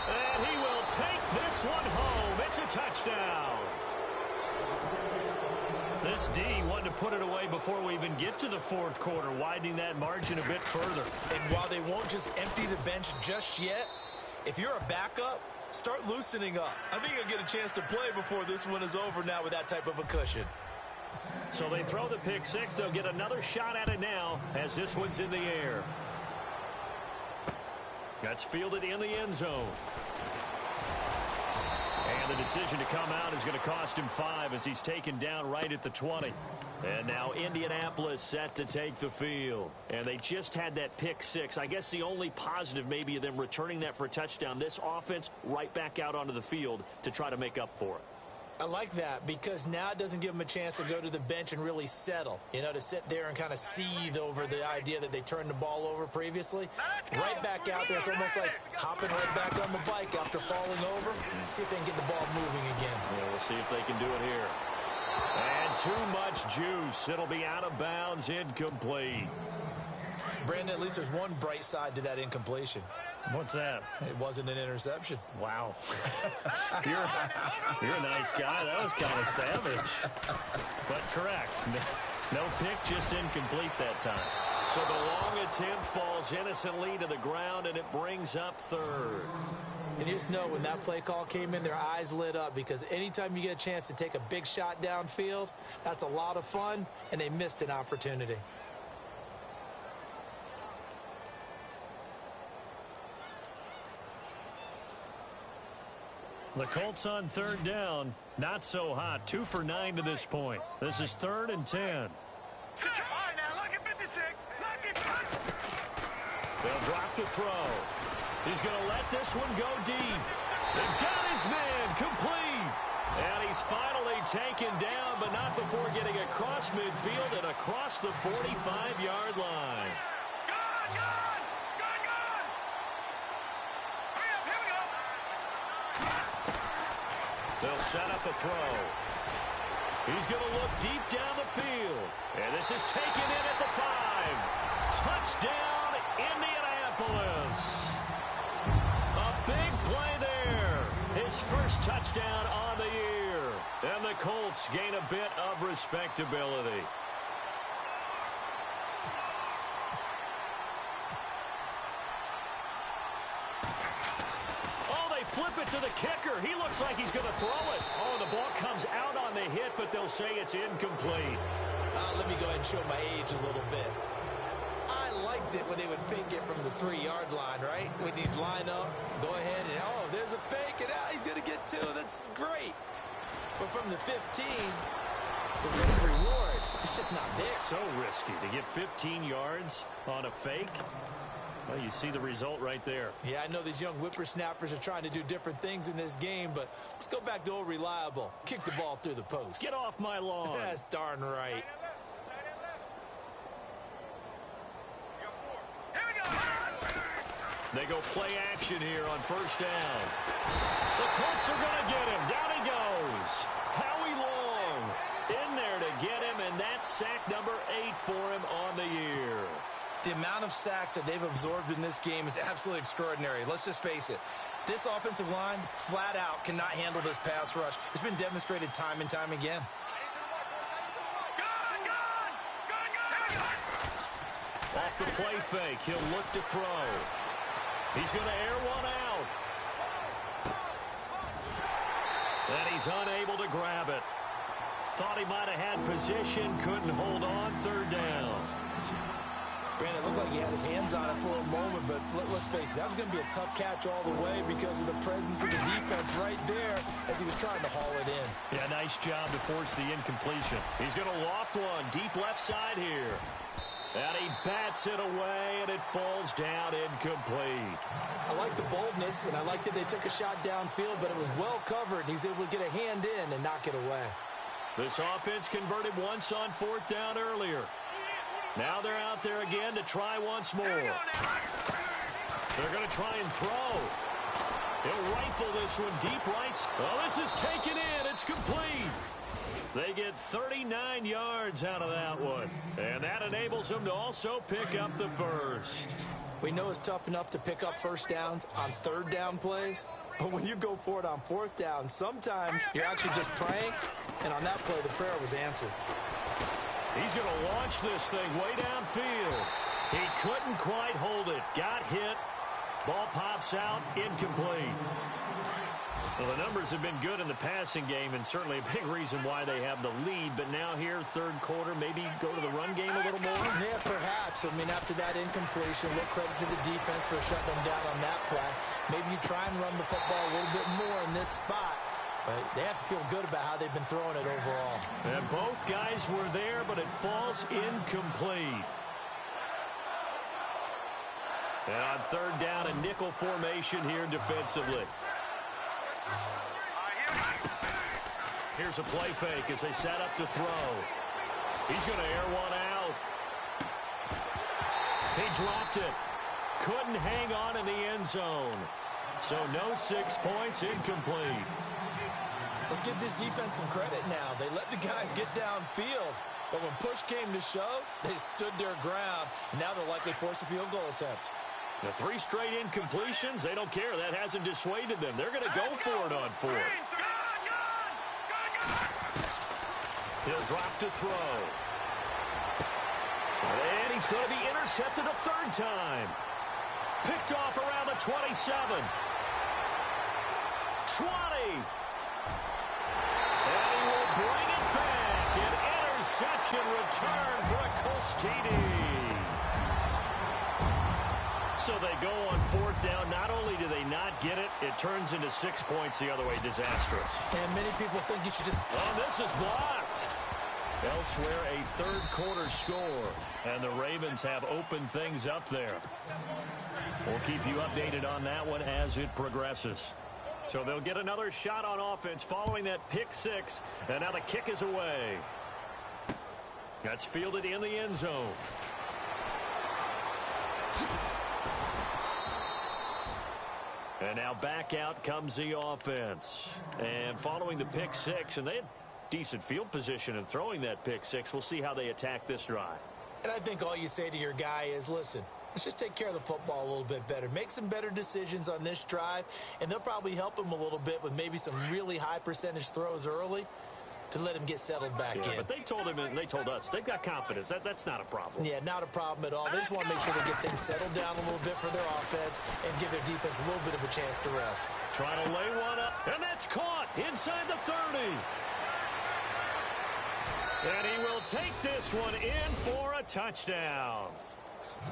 And he will take this one home. It's a touchdown. This D wanted to put it away before we even get to the 4th quarter, widening that margin a bit further. And while they won't just empty the bench just yet, if you're a backup, start loosening up. I think you'll get a chance to play before this one is over now with that type of a cushion. So they throw the pick 6. They'll get another shot at it now as this one's in the air. That's fielded in the end zone. And the decision to come out is going to cost him 5 as he's taken down right at the 20. And now Indianapolis set to take the field. And they just had that pick 6. I guess the only positive maybe of them returning that for a touchdown. This offense right back out onto the field to try to make up for it. I like that because now it doesn't give them a chance to go to the bench and really settle, you know, to sit there and kind of seethe over the idea that they turned the ball over previously. Right back out there, it's almost like hopping right back on the bike after falling over. See if they can get the ball moving again. Yeah, we'll see if they can do it here. And too much juice. It'll be out of bounds, incomplete. Brandon, at least there's one bright side to that incompletion. What's that? It wasn't an interception. Wow. You're a nice guy. That was kind of savage. But correct. No pick, just incomplete that time. So the long attempt falls innocently to the ground, and it brings up 3rd. And you just know when that play call came in, their eyes lit up because anytime you get a chance to take a big shot downfield, that's a lot of fun, and they missed an opportunity. The Colts on 3rd down. Not so hot. 2 for 9 to this point. This is 3rd and 10. All right, now, look at 56. They'll drop the throw. He's going to let this one go deep. They've got his man complete. And he's finally taken down, but not before getting across midfield and across the 45-yard line. They'll set up a throw. He's going to look deep down the field. And this is taken in at the 5. Touchdown, Indianapolis. A big play there. His first touchdown on the year. And the Colts gain a bit of respectability. Flip it to the kicker. He looks like he's going to throw it. Oh, the ball comes out on the hit, but they'll say it's incomplete. Let me go ahead and show my age a little bit. I liked it when they would fake it from the 3-yard line, right? When you'd line up, go ahead, and, oh, there's a fake, and he's going to get 2. That's great. But from the 15, the risk-reward, it's just not there. So risky to get 15 yards on a fake. Well, you see the result right there. Yeah, I know these young whippersnappers are trying to do different things in this game, but let's go back to old reliable. Kick the ball through the post. Get off my lawn. That's darn right. They go play action here on 1st down. The Colts are going to get him. Down he goes. Howie Long in there to get him, and that's sack number 8 for him on the year. The amount of sacks that they've absorbed in this game is absolutely extraordinary. Let's just face it. This offensive line, flat out, cannot handle this pass rush. It's been demonstrated time and time again. Off the play fake, he'll look to throw. He's going to air one out. And he's unable to grab it. Thought he might have had position, couldn't hold on, third down. Brandon, it looked like he had his hands on it for a moment, but let's face it, that was going to be a tough catch all the way because of the presence of the defense right there as he was trying to haul it in. Yeah, nice job to force the incompletion. He's going to loft one, deep left side here. And he bats it away, and it falls down incomplete. I like the boldness, and I like that they took a shot downfield, but it was well covered, and he's able to get a hand in and knock it away. This offense converted once on fourth down earlier. Now they're out there again to try once more. They're going to try and throw. He'll rifle this one deep right. Oh, this is taken in. It's complete. They get 39 yards out of that one. And that enables them to also pick up the first. We know it's tough enough to pick up first downs on third down plays, but when you go for it on fourth down, sometimes you're actually just praying, and on that play, the prayer was answered. He's going to launch this thing way downfield. He couldn't quite hold it. Got hit. Ball pops out. Incomplete. Well, the numbers have been good in the passing game, and certainly a big reason why they have the lead. But now here, third quarter, maybe go to the run game a little more? Yeah, perhaps. I mean, after that incompletion, look credit to the defense for shutting them down on that play. Maybe you try and run the football a little bit more in this spot. But they have to feel good about how they've been throwing it overall. And both guys were there, but it falls incomplete. And on third down, a nickel formation here defensively. Here's a play fake as they set up to throw. He's going to air one out. He dropped it. Couldn't hang on in the end zone. So no 6 points, incomplete. Let's give this defense some credit now. They let the guys get downfield, but when push came to shove, they stood their ground, and now they'll likely force a field goal attempt. The 3 straight incompletions, they don't care. That hasn't dissuaded them. They're going to go for it on fourth. He'll drop to throw. And he's going to be intercepted a third time. Picked off around the 27. 20. And he will bring it back. An interception return for a Colts TD. So they go on fourth down. Not only do they not get it, it turns into 6 points the other way. Disastrous. And many people think you should just... Oh, this is blocked. Elsewhere, a third quarter score. And the Ravens have opened things up there. We'll keep you updated on that one as it progresses. So they'll get another shot on offense following that pick six. And now the kick is away. That's fielded in the end zone. And now back out comes the offense. And following the pick six, and they had decent field position in throwing that pick six. We'll see how they attack this drive. And I think all you say to your guy is, listen, let's just take care of the football a little bit better. Make some better decisions on this drive, and they'll probably help him a little bit with maybe some really high percentage throws early to let him get settled back in. But they told him and they told us they've got confidence. That's not a problem. Yeah, not a problem at all. They just want to make sure they get things settled down a little bit for their offense and give their defense a little bit of a chance to rest. Trying to lay one up, and that's caught inside the 30. And he will take this one in for a touchdown.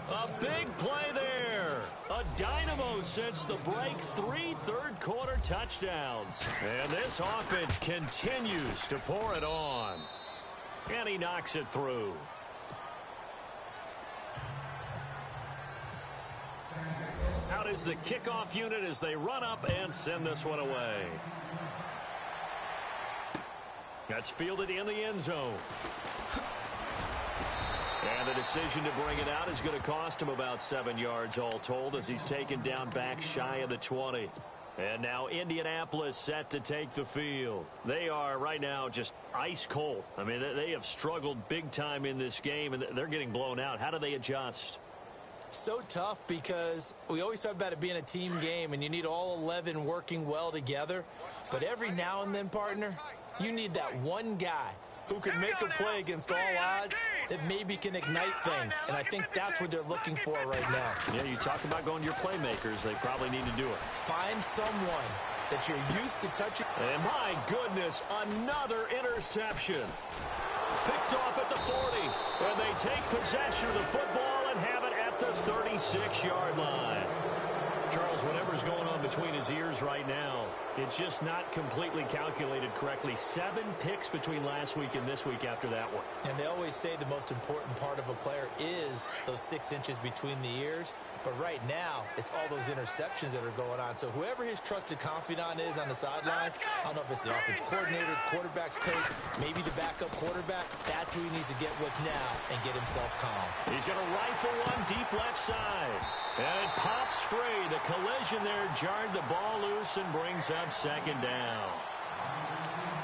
A big play there. A dynamo since the break. 3 third-quarter touchdowns. And this offense continues to pour it on. And he knocks it through. Out is the kickoff unit as they run up and send this one away. That's fielded in the end zone. And the decision to bring it out is going to cost him about 7 yards all told as he's taken down back shy of the 20. And now Indianapolis set to take the field. They are right now just ice cold. I mean, they have struggled big time in this game, and they're getting blown out. How do they adjust? So tough because we always talk about it being a team game, and you need all 11 working well together. But every now and then, partner, you need that one guy who can make a play against all odds that maybe can ignite things. And I think that's what they're looking for right now. Yeah, you talk about going to your playmakers. They probably need to do it. Find someone that you're used to touching. And my goodness, another interception. Picked off at the 40. And they take possession of the football and have it at the 36-yard line. Charles, whatever's going on between his ears right now, it's just not completely calculated correctly. 7 picks between last week and this week after that one. And they always say the most important part of a player is those 6 inches between the ears. But right now, it's all those interceptions that are going on. So whoever his trusted confidant is on the sidelines, I don't know if it's the offensive coordinator, the quarterback's coach, maybe the backup quarterback, that's who he needs to get with now and get himself calm. He's going to rifle one deep left side. And it pops free. The collision there jarred the ball loose and brings up second down.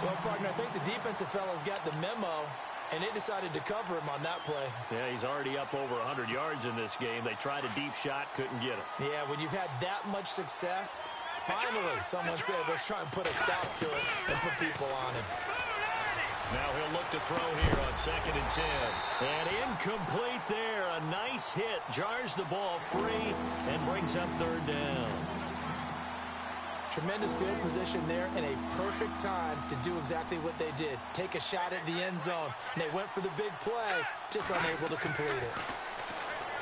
Well, partner, I think the defensive fellas got the memo, and they decided to cover him on that play. Yeah, he's already up over 100 yards in this game. They tried a deep shot, couldn't get it. Yeah, when you've had that much success, finally someone said, let's try and put a stop to it and put people on him. Now he'll look to throw here on 2nd and 10. And incomplete there. A nice hit. Jars the ball free and brings up 3rd down. Tremendous field position there and a perfect time to do exactly what they did. Take a shot at the end zone. And they went for the big play, just unable to complete it.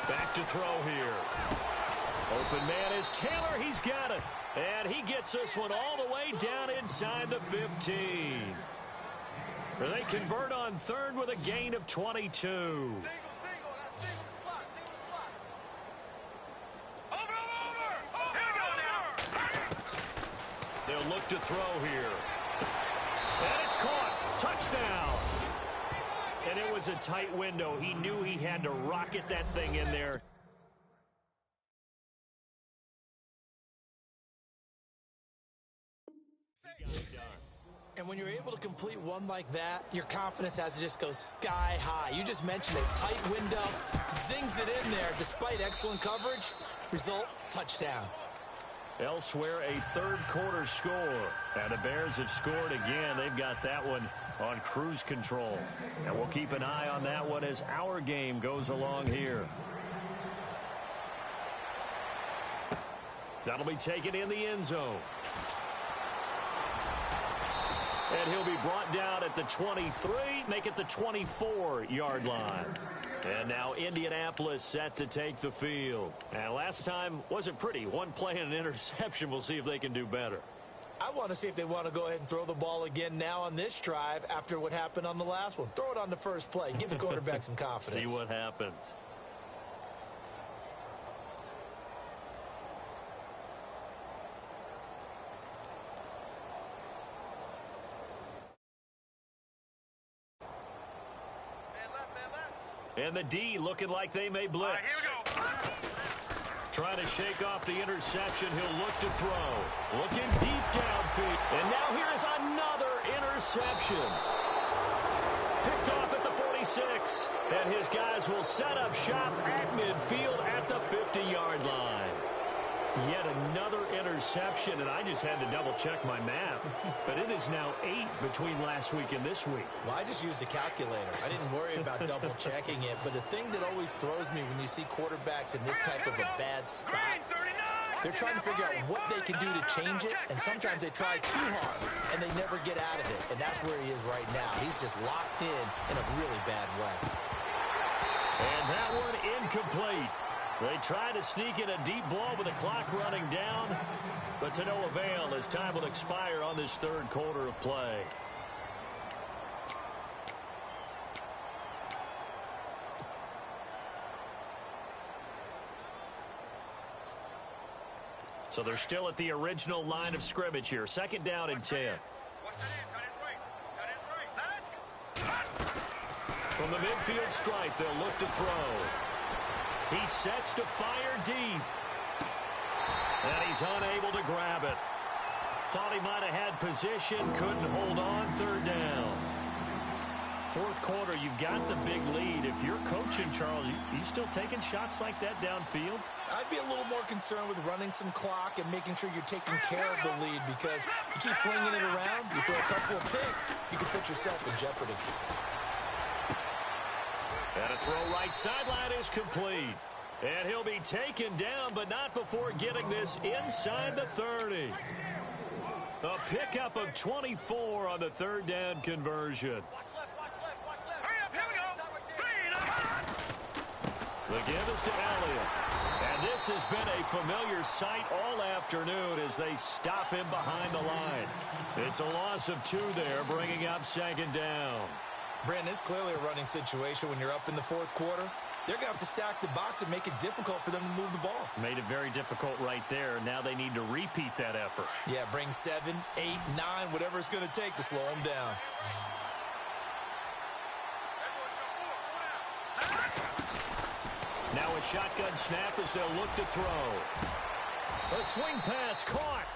Back to throw here. Open man is Taylor. He's got it. And he gets this one all the way down inside the 15. They convert on 3rd with a gain of 22. Over. Here we go now. They'll look to throw here. And it's caught. Touchdown. And it was a tight window. He knew he had to rocket that thing in there. And when you're able to complete one like that, your confidence has to just go sky high. You just mentioned a tight window, zings it in there despite excellent coverage. Result, touchdown. Elsewhere, a 3rd quarter score. And the Bears have scored again. They've got that one on cruise control. And we'll keep an eye on that one as our game goes along here. That'll be taken in the end zone. And he'll be brought down at the 23, make it the 24-yard line. And now Indianapolis set to take the field. And last time wasn't pretty. One play and an interception. We'll see if they can do better. I want to see if they want to go ahead and throw the ball again now on this drive after what happened on the last one. Throw it on the first play. Give the quarterback some confidence. See what happens. And the D looking like they may blitz. Here we go. Trying to shake off the interception. He'll look to throw. Looking deep downfield. And now here is another interception. Picked off at the 46. And his guys will set up shop at midfield at the 50-yard line. Yet another interception, and I just had to double-check my math. But it is now 8 between last week and this week. Well, I just used a calculator. I didn't worry about double-checking it. But the thing that always throws me when you see quarterbacks in this type of a bad spot, they're trying to figure out what they can do to change it, and sometimes they try too hard, and they never get out of it. And that's where he is right now. He's just locked in a really bad way. And that one incomplete. They try to sneak in a deep ball with the clock running down, but to no avail as time will expire on this 3rd quarter of play. So they're still at the original line of scrimmage here. 2nd down and 10. From the midfield stripe, they'll look to throw. He sets to fire deep. And he's unable to grab it. Thought he might have had position, couldn't hold on. 3rd down. 4th quarter, you've got the big lead. If you're coaching, Charles, you still taking shots like that downfield? I'd be a little more concerned with running some clock and making sure you're taking care of the lead, because you keep flinging it around, you throw a couple of picks, you can put yourself in jeopardy. And a throw right sideline is complete. And he'll be taken down, but not before getting this inside the 30. A pickup of 24 on the third down conversion. Hurry up, here we go. The give is to Elliott. And this has been a familiar sight all afternoon as they stop him behind the line. It's a loss of 2 there, bringing up second down. Brandon, it's clearly a running situation when you're up in the fourth quarter. They're going to have to stack the box and make it difficult for them to move the ball. Made it very difficult right there. Now they need to repeat that effort. Yeah, bring 7, 8, 9, whatever it's going to take to slow them down. Now a shotgun snap as they'll look to throw. A swing pass caught.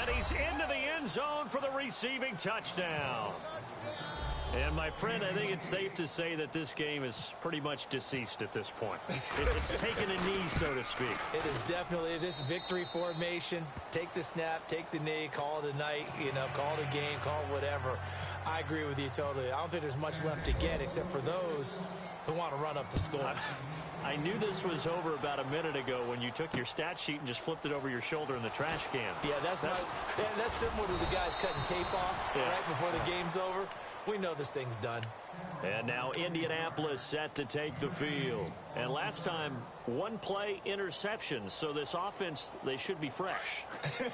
And he's into the end zone for the receiving touchdown. And, my friend, I think it's safe to say that this game is pretty much deceased at this point. It's taken a knee, so to speak. It is definitely this victory formation. Take the snap, take the knee, call it a night, call it a game, call it whatever. I agree with you totally. I don't think there's much left to get except for those who want to run up the score. I knew this was over about a minute ago when you took your stat sheet and just flipped it over your shoulder in the trash can. Yeah, that's similar to the guys cutting tape off right before the game's over. We know this thing's done. And now Indianapolis set to take the field. And last time, 1 play interceptions. So this offense, they should be fresh.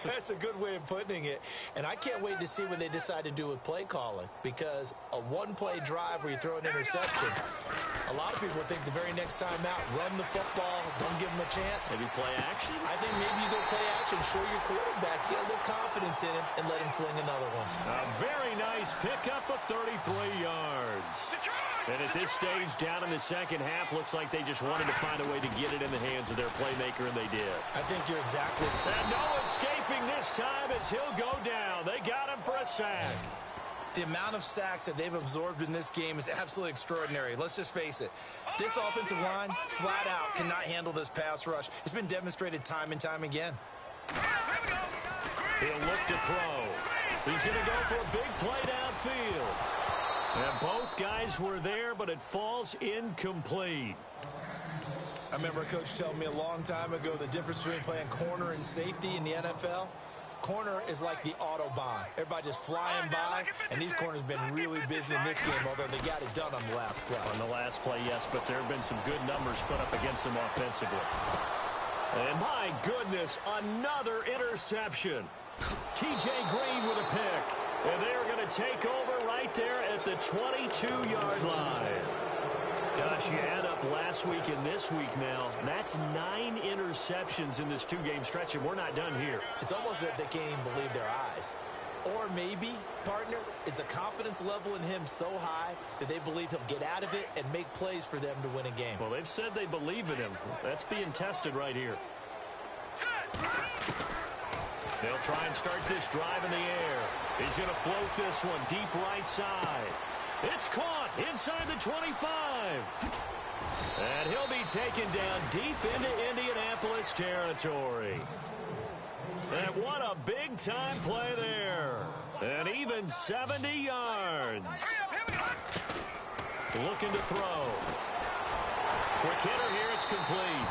That's a good way of putting it. And I can't wait to see what they decide to do with play calling. Because a 1-play drive where you throw an interception, a lot of people think the very next time out, run the football, don't give them a chance. Maybe play action? I think maybe you go play action, show your quarterback, get a little confidence in him, and let him fling another one. A very nice pickup of 33 yards. And at this stage, down in the second half, looks like they just wanted to find a way to get it in the hands of their playmaker, and they did. I think you're exactly right. And no escaping this time as he'll go down. They got him for a sack. The amount of sacks that they've absorbed in this game is absolutely extraordinary. Let's just face it. This offensive line, flat out, cannot handle this pass rush. It's been demonstrated time and time again. He'll look to throw. He's going to go for a big play downfield. And both guys were there, but it falls incomplete. I remember a coach telling me a long time ago the difference between playing corner and safety in the NFL. Corner is like the Autobahn. Everybody just flying by, and these corners have been really busy in this game, although they got it done on the last play. On the last play, yes, but there have been some good numbers put up against them offensively. And my goodness, another interception. T.J. Green with a pick. And they're going to take over right there at the 22-yard line. Gosh, you add up last week and this week now. That's 9 interceptions in this 2-game stretch, and we're not done here. It's almost as if they can't even believe their eyes. Or maybe, partner, is the confidence level in him so high that they believe he'll get out of it and make plays for them to win a game. Well, they've said they believe in him. That's being tested right here. They'll try and start this drive in the air. He's going to float this one deep right side. It's caught inside the 25. And he'll be taken down deep into Indianapolis territory. And what a big-time play there. And even 70 yards. Looking to throw. Quick hitter here, it's complete.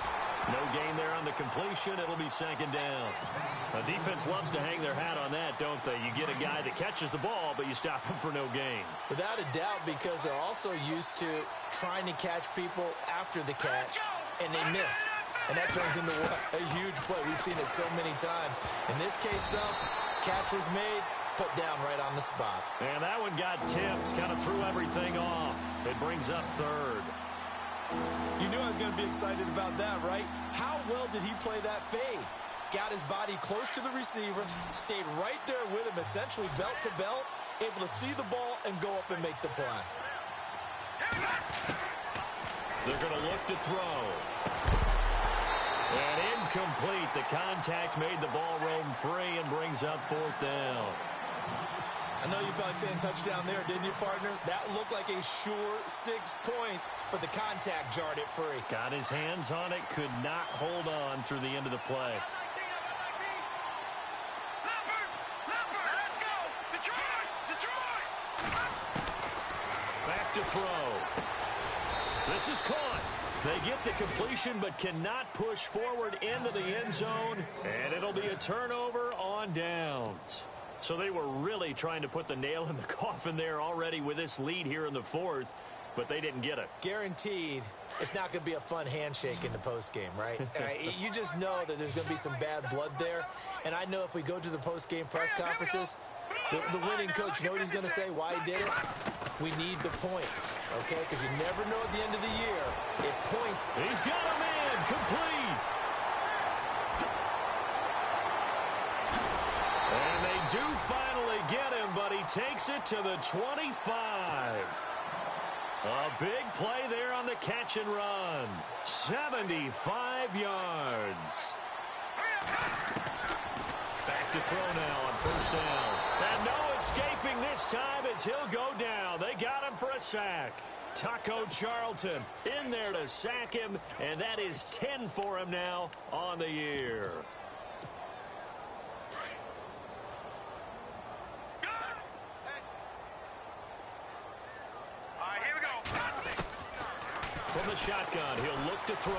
No gain there on the completion. It'll be second down. The defense loves to hang their hat on that, don't they? You get a guy that catches the ball, but you stop him for no gain. Without a doubt, because they're also used to trying to catch people after the catch, and they miss. And that turns into what? A huge play. We've seen it so many times. In this case, though, catch was made, put down right on the spot. And that one got tipped, kind of threw everything off. It brings up third. You knew I was going to be excited about that, right? How well did he play that fade? Got his body close to the receiver, stayed right there with him, essentially belt to belt, able to see the ball and go up and make the play. They're going to look to throw. And incomplete. The contact made the ball roam free and brings up fourth down. I know you felt like saying touchdown there, didn't you, partner? That looked like a sure 6 points, but the contact jarred it free. Got his hands on it, could not hold on through the end of the play. Let's go! Detroit! Back to throw. This is caught. They get the completion but cannot push forward into the end zone, and it'll be a turnover on downs. So they were really trying to put the nail in the coffin there already with this lead here in the fourth, but they didn't get it. Guaranteed it's not going to be a fun handshake in the postgame, right? You just know that there's going to be some bad blood there. And I know if we go to the postgame press conferences, the winning coach, you know what he's going to say, why he did it? We need the points, okay? Because you never know at the end of the year if points. He's got him in, complete. And they do finally get him, but he takes it to the 25. A big play there on the catch and run. 75 yards. Back to throw now on first down. And no escaping this time as he'll go down. They got him for a sack. Taco Charlton in there to sack him, and that is 10 for him now on the year. From the shotgun, he'll look to throw.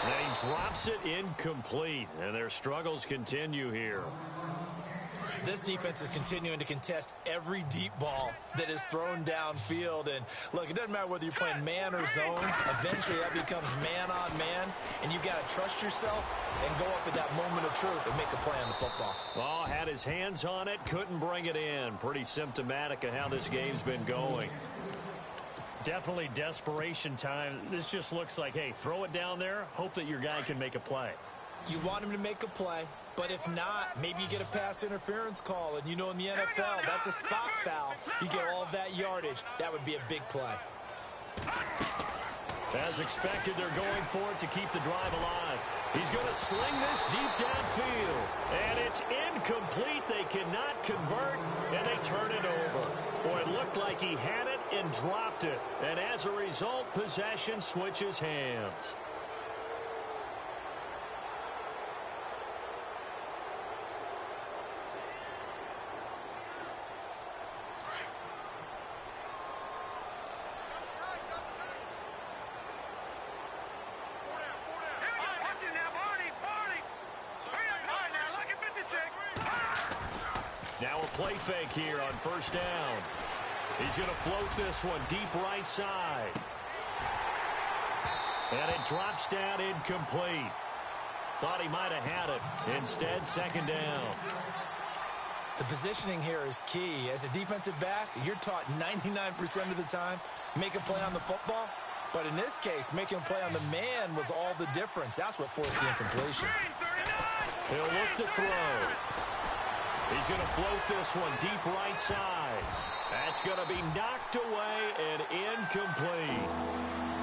And he drops it incomplete, and their struggles continue here. This defense is continuing to contest every deep ball that is thrown downfield. And, look, it doesn't matter whether you're playing man or zone. Eventually, that becomes man on man, and you've got to trust yourself and go up at that moment of truth and make a play on the football. Oh, had his hands on it, couldn't bring it in. Pretty symptomatic of how this game's been going. Definitely desperation time. This just looks like, hey, throw it down there, hope that your guy can make a play. You want him to make a play, but if not, maybe you get a pass interference call, and you know in the NFL, that's a spot foul. You get all of that yardage. That would be a big play. As expected, they're going for it to keep the drive alive. He's going to sling this deep downfield, and it's incomplete. They cannot convert, and they turn it over. Boy, it looked like he had it and dropped it, and as a result, possession switches hands. Now a play fake here on first down. He's going to float this one deep right side. And it drops down incomplete. Thought he might have had it. Instead, second down. The positioning here is key. As a defensive back, you're taught 99% of the time, make a play on the football. But in this case, making a play on the man was all the difference. That's what forced the incompletion. He'll look to throw. He's going to float this one deep right side. That's going to be knocked away and incomplete.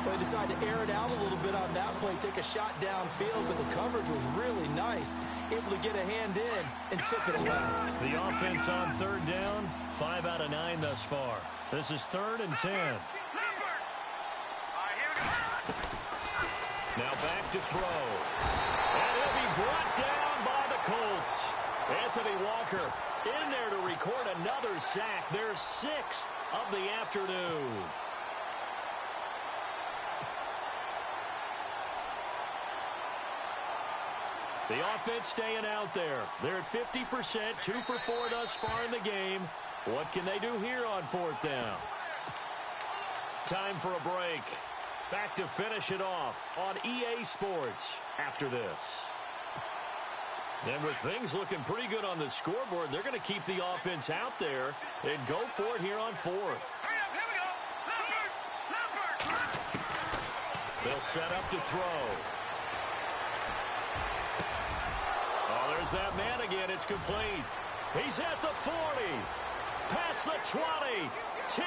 Well, he decided to air it out a little bit on that play, take a shot downfield, but the coverage was really nice. Able to get a hand in and tip it away. The offense on third down, 5 out of 9 thus far. This is 3rd and 10. Now back to throw. And he'll be brought down by the Colts. Anthony Walker in there to record another sack. Their 6th of the afternoon. The offense staying out there. They're at 50%, 2 for 4 thus far in the game. What can they do here on 4th down? Time for a break. Back to finish it off on EA Sports after this. And with things looking pretty good on the scoreboard, they're going to keep the offense out there and go for it here on 4th. They'll set up to throw. Oh, there's that man again. It's complete. He's at the 40. Past the 20. 10.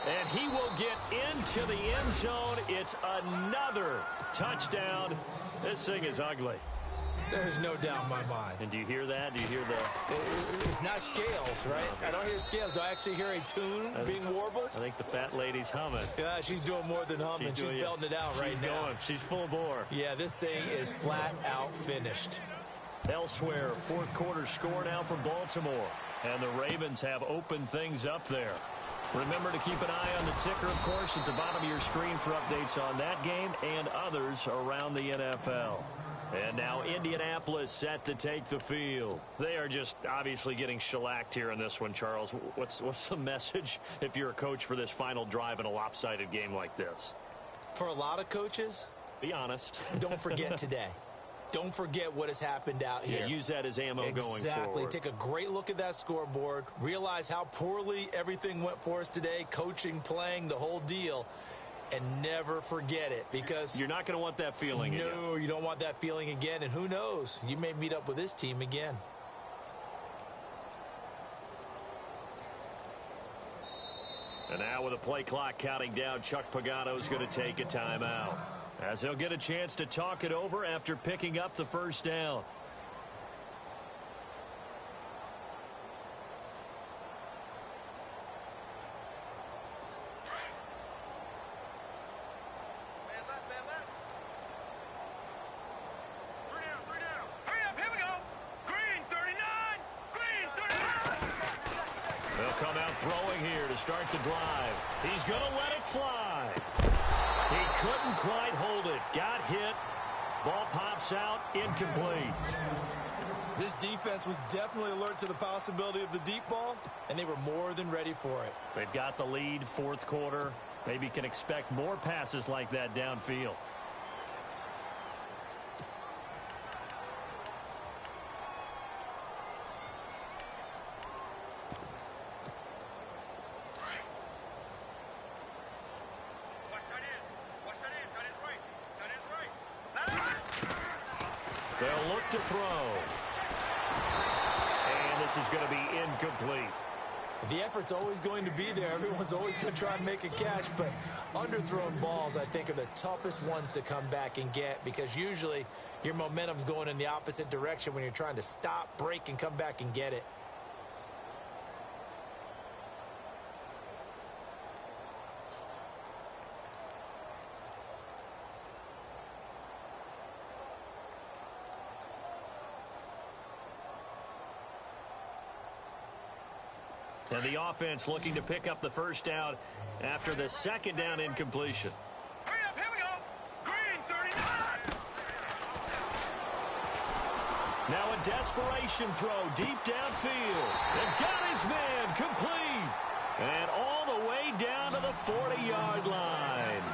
And he will get into the end zone. It's another touchdown. This thing is ugly. There's no doubt in my mind. And do you hear that? Do you hear the... It's not scales, right? I don't hear scales. Do I actually hear a tune being warbled? I think the fat lady's humming. Yeah, she's doing more than humming. She's belting it out right now. She's going. She's full bore. Yeah, this thing is flat out finished. Elsewhere, 4th quarter score now for Baltimore. And the Ravens have opened things up there. Remember to keep an eye on the ticker, of course, at the bottom of your screen for updates on that game and others around the NFL. And now Indianapolis set to take the field. They are just obviously getting shellacked here in this one, Charles. What's the message if you're a coach for this final drive in a lopsided game like this? For a lot of coaches, be honest. Don't forget today. Don't forget what has happened out here. Yeah, use that as ammo going forward. Exactly. Take a great look at that scoreboard. Realize how poorly everything went for us today. Coaching, playing, the whole deal. And never forget it, because you're not going to want that feeling again. No, you don't want that feeling again. And who knows? You may meet up with this team again. And now with the play clock counting down, Chuck Pagano's going to take a timeout, as he'll get a chance to talk it over after picking up the first down. Start the drive. He's going to let it fly. He couldn't quite hold it. Got hit. Ball pops out. Incomplete. This defense was definitely alert to the possibility of the deep ball, and they were more than ready for it. They've got the lead, fourth quarter. Maybe can expect more passes like that downfield. They'll look to throw. And this is going to be incomplete. The effort's always going to be there. Everyone's always going to try and make a catch, but underthrown balls, I think, are the toughest ones to come back and get, because usually your momentum's going in the opposite direction when you're trying to stop, break, and come back and get it. And the offense looking to pick up the first down after the second down incompletion. Hurry up, here we go. Green, 39. Now a desperation throw deep downfield. They've got his man complete. And all the way down to the 40-yard line.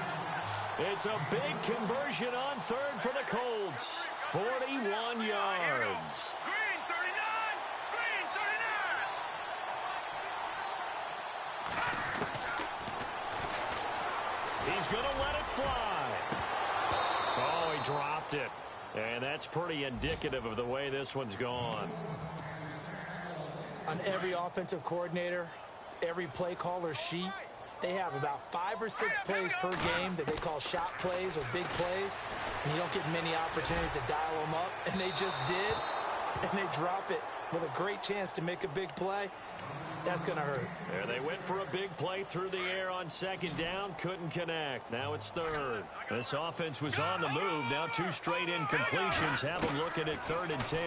It's a big conversion on third for the Colts. 41 yards. Green, 39. Green, 39. He's going to let it fly. Oh, he dropped it. And that's pretty indicative of the way this one's gone. On every offensive coordinator, every play caller sheet, they have about 5 or 6 plays per game that they call shot plays or big plays, and you don't get many opportunities to dial them up, and they just did, and they drop it with a great chance to make a big play. That's going to hurt. There they went for a big play through the air on second down. Couldn't connect. Now it's third. This offense was on the move. Now 2 straight incompletions have them looking at 3rd and 10.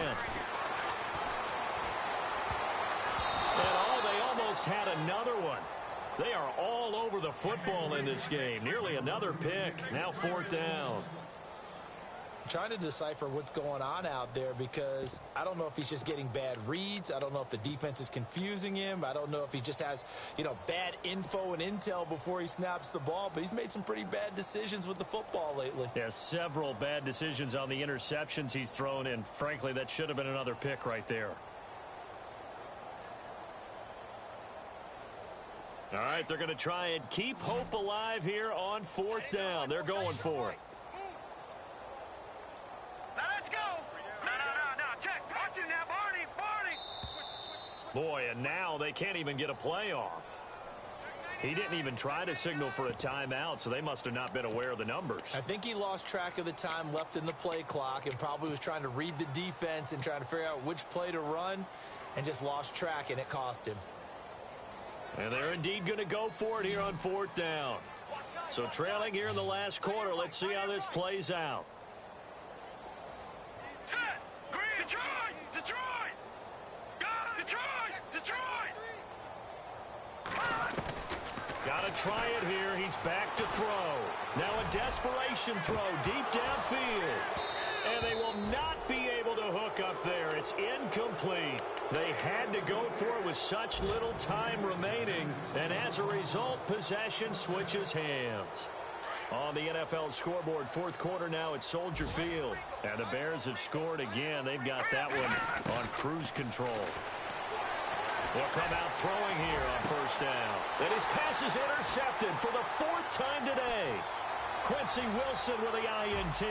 And they almost had another one. They are all over the football in this game. Nearly another pick. Now 4th down. I'm trying to decipher what's going on out there, because I don't know if he's just getting bad reads. I don't know if the defense is confusing him. I don't know if he just has, bad info and intel before he snaps the ball, but he's made some pretty bad decisions with the football lately. Yeah, several bad decisions on the interceptions he's thrown, and frankly, that should have been another pick right there. All right, they're going to try and keep hope alive here on 4th down. They're going for it. Now let's go. No. Check. Watch it now, Barney. Boy, and now they can't even get a play off. He didn't even try to signal for a timeout, so they must have not been aware of the numbers. I think he lost track of the time left in the play clock and probably was trying to read the defense and trying to figure out which play to run, and just lost track, and it cost him. And they're indeed going to go for it here on 4th down. So trailing here in the last quarter, let's see how this plays out. Set. Green. Detroit. Got to try it here. He's back to throw. Now a desperation throw deep downfield. And they will not be able to hook up there. It's incomplete. They had to go for it with such little time remaining, and as a result, possession switches hands. On the NFL scoreboard, fourth quarter now at Soldier Field. And the Bears have scored again. They've got that one on cruise control. They'll come out throwing here on first down. And his pass is intercepted for the fourth time today. Quincy Wilson with the INT.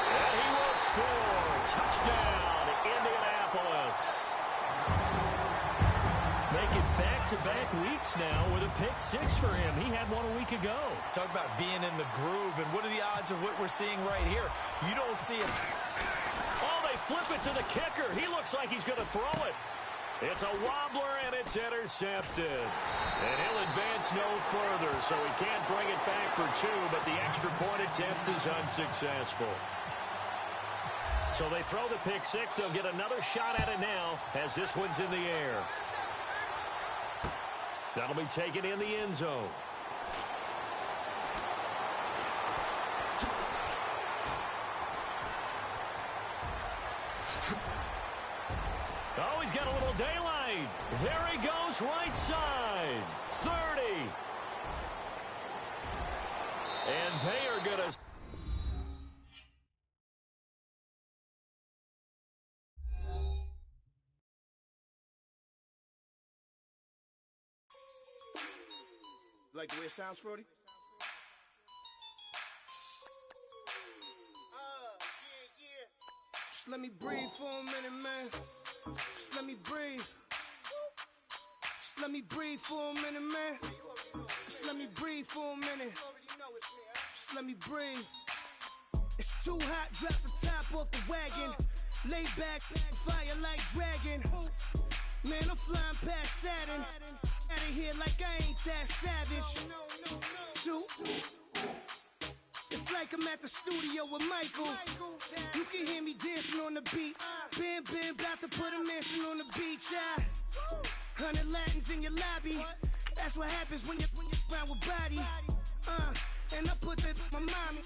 And he will score. Touchdown, Indianapolis. Making back-to-back weeks now with a pick six for him. He had one a week ago. Talk about being in the groove, and what are the odds of what we're seeing right here? You don't see it. Oh, they flip it to the kicker. He looks like he's going to throw it. It's a wobbler, and it's intercepted. And he'll advance no further, so he can't bring it back for two, but the extra point attempt is unsuccessful. So they throw the pick six. They'll get another shot at it now as this one's in the air. That'll be taken in the end zone. Oh, he's got a little daylight. There he goes, right side. 30. And they are going to... Like the way it sounds, Frody? Just let me breathe for a minute, man. Just let me breathe. Just let me breathe for a minute, man. Just let me breathe for a minute. Just let me breathe. It's too hot, drop the top off the wagon. Lay back, fire like dragon. Man, I'm flying past Saturn. Out of here like I ain't that savage. Two. It's like I'm at the studio with Michael. You can hear me dancing on the beat. Bam, bam, about to put a mansion on the beach. 100 Latins in your lobby. That's what happens when you're around with body. And I put that in my mama.